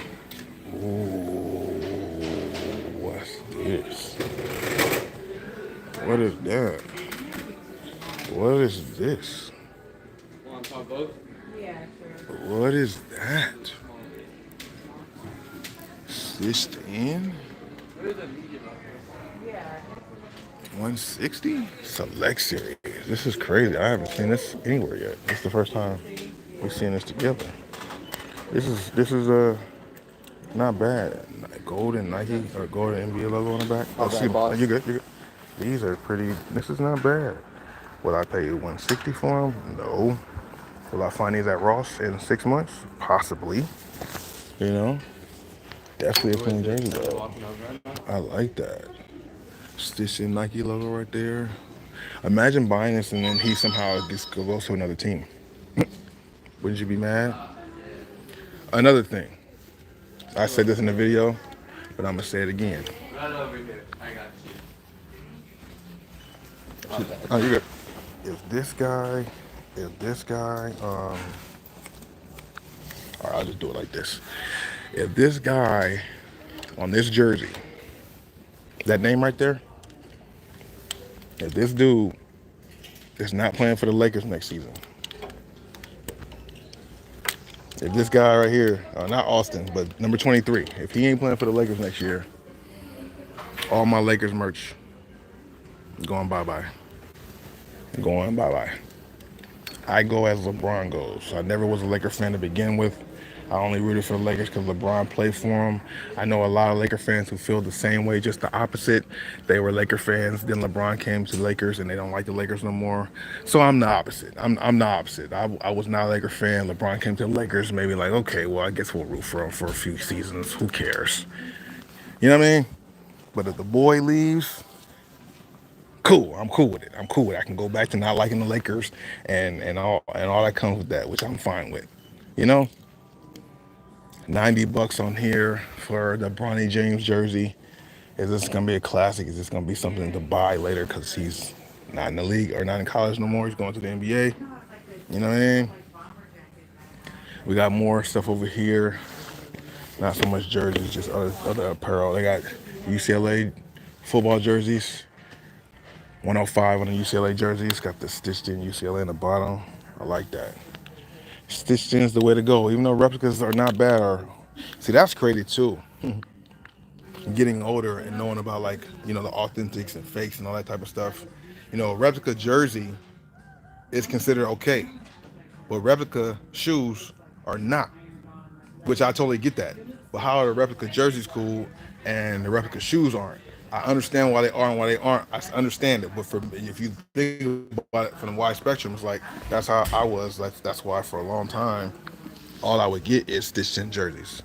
Ooh, what's this? What is that? What is this? Want to talk both? Yeah, sure. What is that? Stitched in? What is that medium? Yeah. 160? Select series. This is crazy. I haven't seen this anywhere yet. This is the first time we've seen this together. This is not bad. Golden Nike or golden NBA logo on the back. Oh, see, you're good. You're good. These are pretty. This is not bad. Will I pay 160 for them? No. Will I find these at Ross in 6 months? Possibly. You know, definitely a clean jersey though. I like that. Stitch in Nike logo right there. Imagine buying this and then he somehow just goes to another team. Wouldn't you be mad? Another thing. I said this in the video, but I'm gonna say it again. Right over here. I got you. Oh, you're good. If this guy, all right, I'll just do it like this. If this guy on this jersey, that name right there, if this dude is not playing for the Lakers next season, if this guy right here, not Austin, but number 23, if he ain't playing for the Lakers next year, all my Lakers merch going bye-bye. Going bye-bye. I go as LeBron goes. I never was a Laker fan to begin with. I only rooted for the Lakers because LeBron played for them. I know a lot of Laker fans who feel the same way, just the opposite. They were Laker fans, then LeBron came to the Lakers and they don't like the Lakers no more. So I'm the opposite. I'm the opposite. I was not a Laker fan. LeBron came to the Lakers, maybe like, okay, well, I guess we'll root for him for a few seasons. Who cares? You know what I mean? But if the boy leaves, cool. I'm cool with it. I can go back to not liking the Lakers and all that comes with that, which I'm fine with. You know? $90 on here for the Bronny James jersey. Is this gonna be a classic? Is this gonna be something to buy later because he's not in the league or not in college no more? He's going to the NBA. You know what I mean? We got more stuff over here. Not so much jerseys, just other apparel. They got UCLA football jerseys. 105 on the UCLA jerseys. Got the stitched in UCLA in the bottom. I like that. Stitched in is the way to go, even though replicas are not bad. See, that's crazy too. getting older and knowing about like, you know, the authentics and fakes and all that type of stuff, you know, a replica jersey is considered okay, but replica shoes are not, which I totally get that. But how are the replica jerseys cool and the replica shoes aren't? I understand why they are and why they aren't. I understand it, but for if you think about it from the wide spectrum, it's like that's how I was. That's why for a long time, all I would get is stitched in jerseys.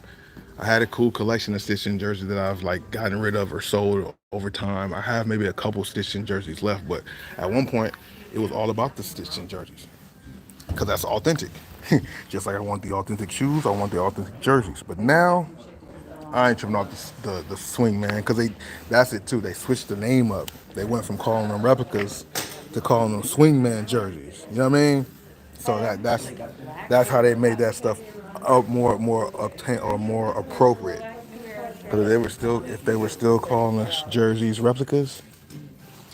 I had a cool collection of stitched in jerseys that I've like gotten rid of or sold over time. I have maybe a couple stitched in jerseys left, but at one point, it was all about the stitched in jerseys because that's authentic. Just like I want the authentic shoes, I want the authentic jerseys. But now I ain't tripping off the swing man because that's it too. They switched the name up. They went from calling them replicas to calling them swing man jerseys. You know what I mean? So that's how they made that stuff up more obtain or more appropriate. Because if they were still calling us jerseys replicas,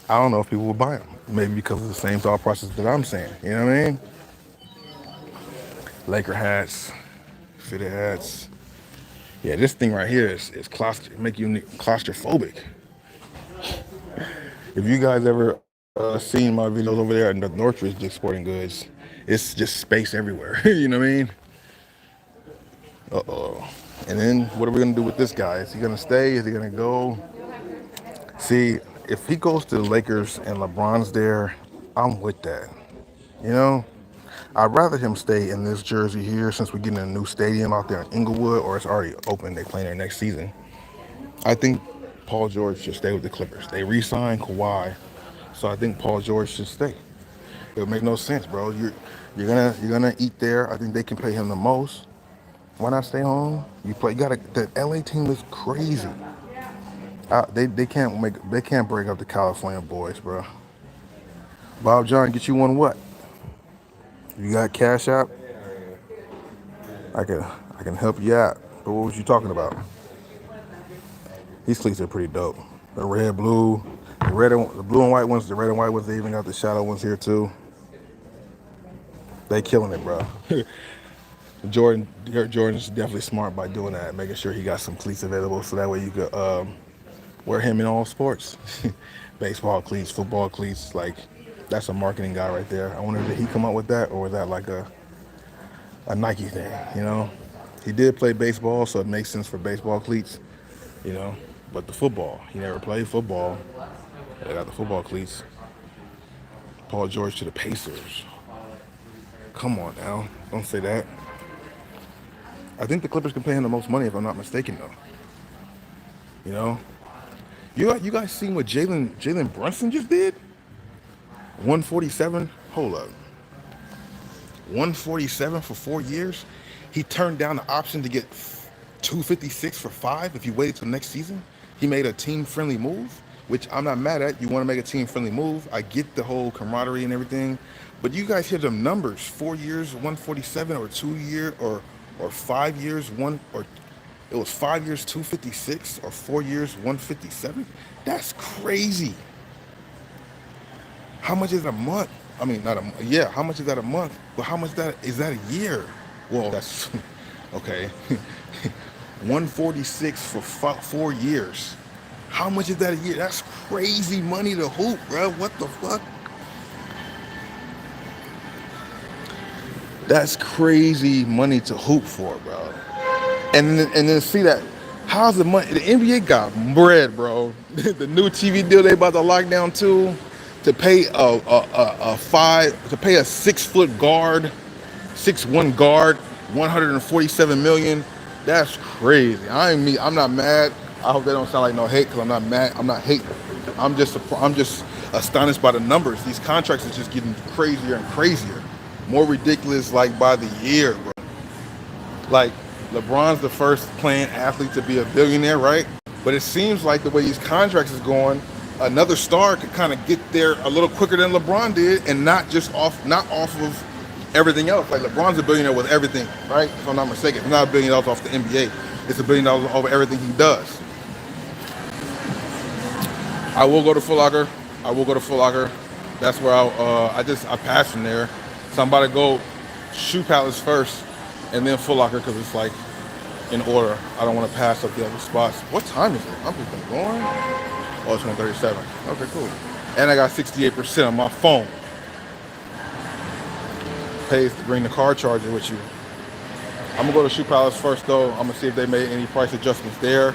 I don't know if people would buy them. Maybe because of the same thought process that I'm saying. You know what I mean? Laker hats, fitted hats. Yeah, this thing right here is make you claustrophobic. If you guys ever seen my videos over there in the Northridge Dick's Sporting Goods, it's just space everywhere. You know what I mean? Uh-oh. And then what are we gonna do with this guy? Is he gonna stay? Is he gonna go? See, if he goes to the Lakers and LeBron's there, I'm with that. You know? I'd rather him stay in this jersey here since we're getting a new stadium out there in Inglewood, or it's already open. They playing there next season. I think Paul George should stay with the Clippers. They re-signed Kawhi, so I think Paul George should stay. It would make no sense, bro. You're gonna eat there. I think they can pay him the most. Why not stay home? You got the LA team is crazy. They can't break up the California boys, bro. Bob John, get you one what? You got Cash App? I can help you out. But what was you talking about? These cleats are pretty dope. The red, blue, the blue and white ones, the red and white ones. They even got the shadow ones here too. They killing it, bro. Jordan is definitely smart by doing that, making sure he got some cleats available so that way you could wear him in all sports. Baseball cleats, football cleats, like that's a marketing guy right there. I wonder, did he come up with that, or was that like a Nike thing, you know? He did play baseball, so it makes sense for baseball cleats, you know? But the football, he never played football. They got the football cleats. Paul George to the Pacers. Come on now, don't say that. I think the Clippers can pay him the most money if I'm not mistaken, though. You know? You guys seen what Jalen Brunson just did? 147? Hold up. 147 for 4 years? He turned down the option to get 256 for 5 if you waited till next season. He made a team-friendly move, which I'm not mad at. You want to make a team-friendly move. I get the whole camaraderie and everything. But you guys hear them numbers. 4 years, 147, or 2 year, or 5 years, it was 5 years, 256, or 4 years, 157. That's crazy. How much is a month? I mean, how much is that a month? But how much is that a year? Well, that's, okay. 146 for 4 years. How much is that a year? That's crazy money to hoop, bro. What the fuck? That's crazy money to hoop for, bro. And then see that, how's the money? The NBA got bread, bro. The new TV deal they about to lock down too, to pay a 6-foot guard, 6'1" guard, 147 million. That's crazy. I'm not mad. I hope they don't sound like no hate, because I'm not mad. I'm not hating. I'm just astonished by the numbers. These contracts are just getting crazier and crazier. More ridiculous, like by the year, bro. Like, LeBron's the first playing athlete to be a billionaire, right? But it seems like the way these contracts is going, another star could kind of get there a little quicker than LeBron did, and not off of everything else. Like, LeBron's a billionaire with everything, right? If I'm not mistaken, it's not $1 billion off the NBA. It's $1 billion over everything he does. I will go to Foot Locker. That's where I passed from there. So I'm about to go Shoe Palace first, and then Foot Locker, because it's like in order. I don't want to pass up the other spots. What time is it? I'm just been going. Oh, it's 1:37. Okay, cool. And I got 68% on my phone. Pays to bring the car charger with you. I'm gonna go to Shoe Palace first though. I'm gonna see if they made any price adjustments there,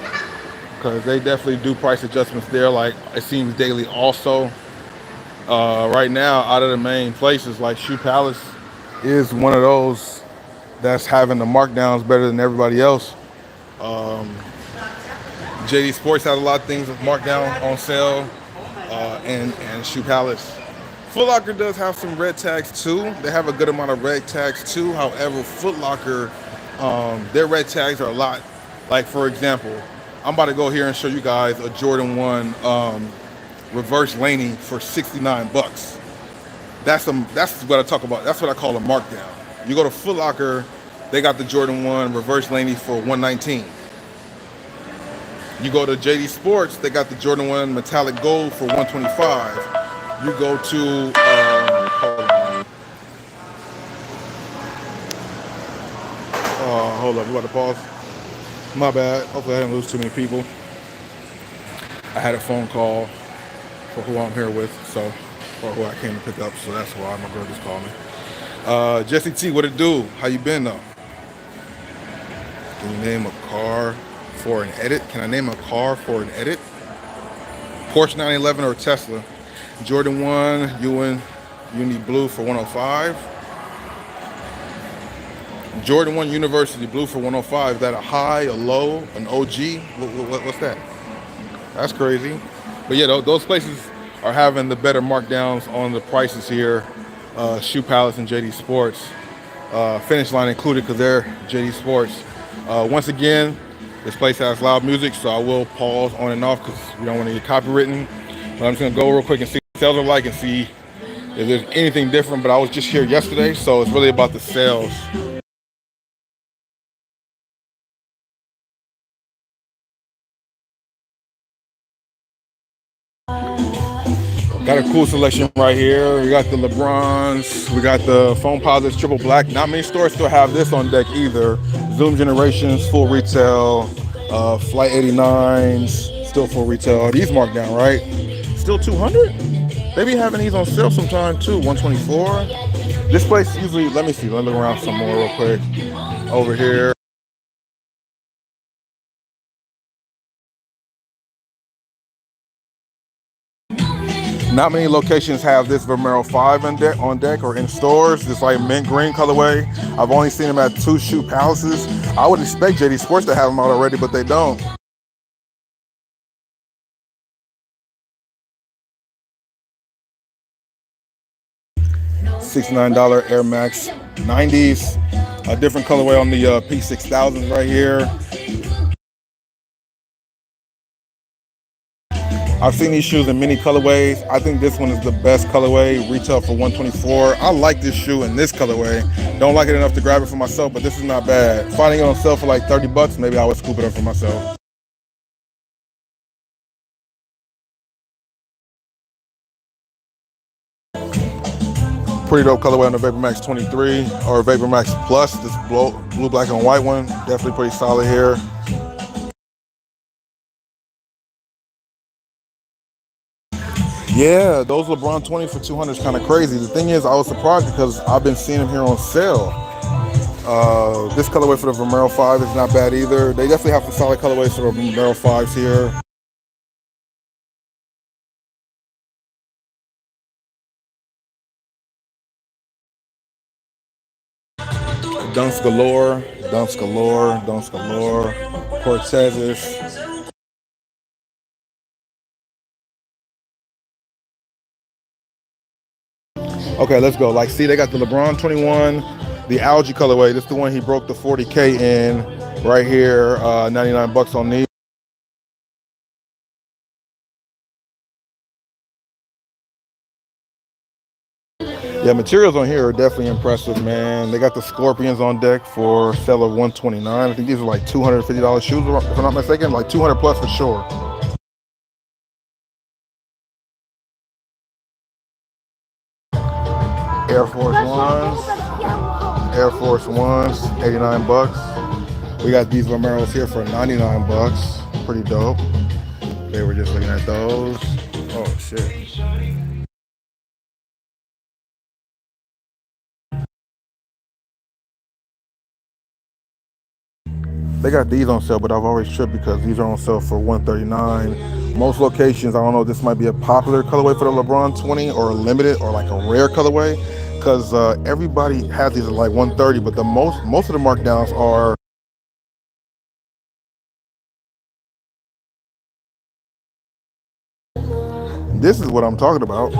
because they definitely do price adjustments there. Like it seems daily also. Right now, out of the main places, like Shoe Palace is one of those that's having the markdowns better than everybody else. JD Sports has a lot of things with markdown on sale, and Shoe Palace. Foot Locker does have some red tags too. They have a good amount of red tags too. However, Foot Locker, their red tags are a lot. Like for example, I'm about to go here and show you guys a Jordan 1 reverse Laney for 69 bucks. That's what I talk about. That's what I call a markdown. You go to Foot Locker, they got the Jordan 1 reverse Laney for 119. You go to JD Sports, they got the Jordan 1 metallic gold for 125. You go to hold up, you about to pause? My bad. Hopefully I didn't lose too many people. I had a phone call for who I'm here with, or who I came to pick up, so that's why my girl just called me. Jesse T, what it do? How you been though? Can you name a car for an edit? Can I name a car for an edit? Porsche 911 or Tesla? Jordan 1 Uni Blue for 105. Jordan 1 University Blue for 105. Is that a high, a low, an OG? What's that? That's crazy. But yeah, those places are having the better markdowns on the prices here. Shoe Palace and JD Sports. Finish Line included because they're JD Sports. Once again, this place has loud music, so I will pause on and off because we don't want to get copywritten. But I'm just going to go real quick and see what sales are like and see if there's anything different. But I was just here yesterday, so it's really about the sales. Got a cool selection right here. We got the LeBrons. We got the Foam Posits Triple Black. Not many stores still have this on deck either. Zoom Generations, full retail. Flight 89s, still full retail. These marked down, right? Still 200? They be having these on sale sometime too, 124. This place usually, let me see, let me look around some more real quick. Over here. Not many locations have this Vomero 5 on deck or in stores. This like mint green colorway. I've only seen them at 2 Shoe Palaces. I would expect JD Sports to have them out already, but they don't. $69 Air Max 90s. A different colorway on the P6000s right here. I've seen these shoes in many colorways. I think this one is the best colorway. Retail for 124. I like this shoe in this colorway. Don't like it enough to grab it for myself, but this is not bad. Finding it on sale for like 30 bucks, maybe I would scoop it up for myself. Pretty dope colorway on the Vapor Max 23 or Vapor Max Plus. This blue, black, and white one. Definitely pretty solid here. Yeah, those LeBron 20s for 200 is kind of crazy. The thing is, I was surprised because I've been seeing them here on sale. This colorway for the Vomero 5 is not bad either. They definitely have some solid colorways for the Vomero 5s here. Dunks galore, Dunks galore, Dunks galore, Cortezes. Okay, let's go. Like, see, they got the LeBron 21, the algae colorway. This is the one he broke the 40K in right here. 99 bucks on these. Yeah, materials on here are definitely impressive, man. They got the Scorpions on deck for sale of 129. I think these are like $250 shoes, if I'm not mistaken. Like 200 plus for sure. Air Force Ones. Air Force Ones, 89 bucks. We got these Vomeros here for 99 bucks. Pretty dope. They were just looking at those. Oh shit. They got these on sale, but I've always tripped because these are on sale for $139. Most locations, I don't know, this might be a popular colorway for the LeBron 20 or a limited or like a rare colorway, because everybody has these at like $130, but the most of the markdowns are this is what I'm talking about.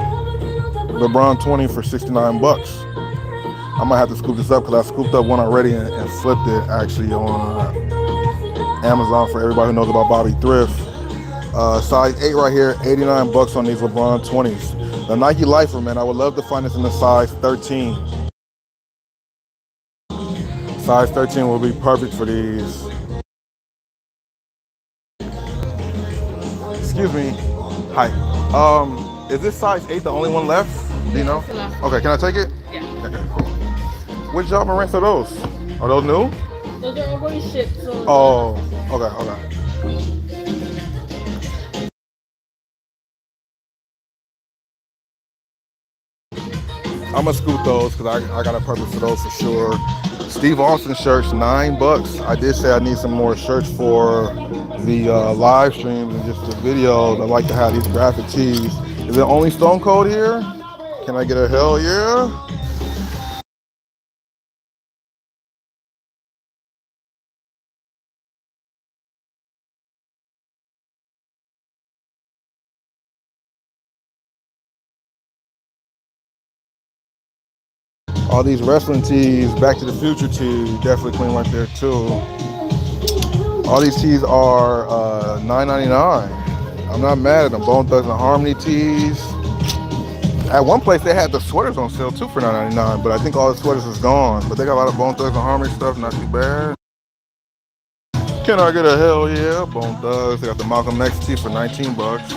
LeBron 20 for 69 bucks. I might have to scoop this up because I scooped up one already and flipped it actually on Amazon for everybody who knows about Bobby Thrift. Size 8 right here, 89 bucks on these LeBron 20s. The Nike Lifer, man, I would love to find this in the size 13. Size 13 will be perfect for these. Excuse me. Hi. Is this size 8 the only one left? Do you know? Okay, can I take it? Yeah. Okay, cool. Which job and rents are those? Are those new? Those are already shipped. So oh, okay. I'm gonna scoop those because I got a purpose for those for sure. Steve Austin shirts, 9 bucks. I did say I need some more shirts for the live streams and just the videos. I like to have these graphic tees. Is it only Stone Cold here? Can I get a hell yeah? All these wrestling tees, Back to the Future tees, definitely clean right there too. All these tees are $9.99. I'm not mad at them. Bone Thugs and Harmony tees. At one place they had the sweaters on sale too for $9.99, but I think all the sweaters is gone. But they got a lot of Bone Thugs and Harmony stuff, not too bad. Can I get a hell yeah? Bone Thugs. They got the Malcolm X tee for 19 bucks.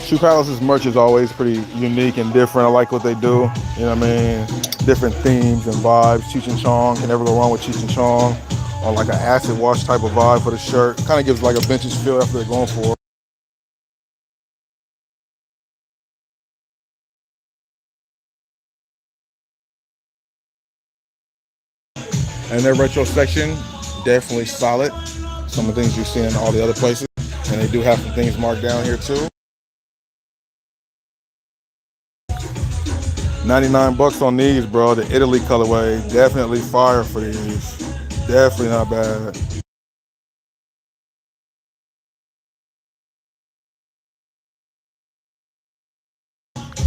Shoe Palace's merch is always pretty unique and different. I like what they do. You know what I mean? Different themes and vibes. Cheech and Chong, can never go wrong with Cheech and Chong. On like an acid wash type of vibe for the shirt. Kind of gives like a vintage feel after they're going for it. And their retro section, definitely solid. Some of the things you see in all the other places. And they do have some things marked down here too. 99 bucks on these, bro. The Italy colorway, definitely fire for these. Definitely not bad.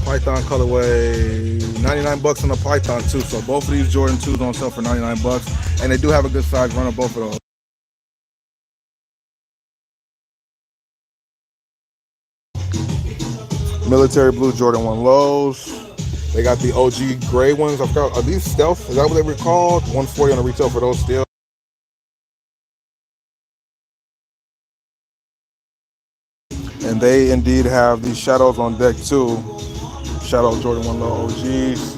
Python colorway, 99 bucks on the Python too. So both of these Jordan 2s on sale for 99 bucks. And they do have a good size run on both of those. Military blue Jordan 1 lows. They got the OG gray ones. I forgot, are these stealth? Is that what they were called? 140 on the retail for those still. And they indeed have these shadows on deck too. Shadow Jordan 1 low OGs.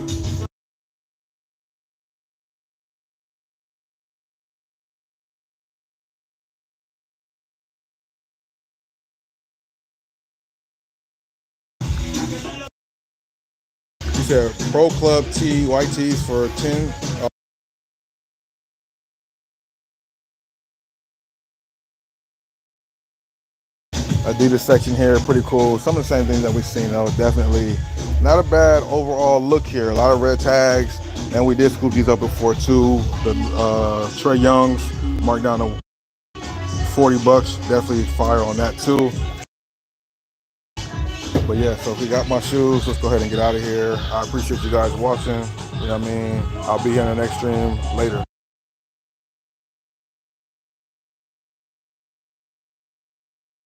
You said Pro Club T, white tees for 10. Adidas section here, pretty cool. Some of the same things that we've seen though. Definitely not a bad overall look here. A lot of red tags, and we did scoop these up before too. The Trae Youngs marked down to 40 bucks. Definitely fire on that too. But yeah, so if you got my shoes, let's go ahead and get out of here. I appreciate you guys watching. You know what I mean? I'll be here in the next stream later.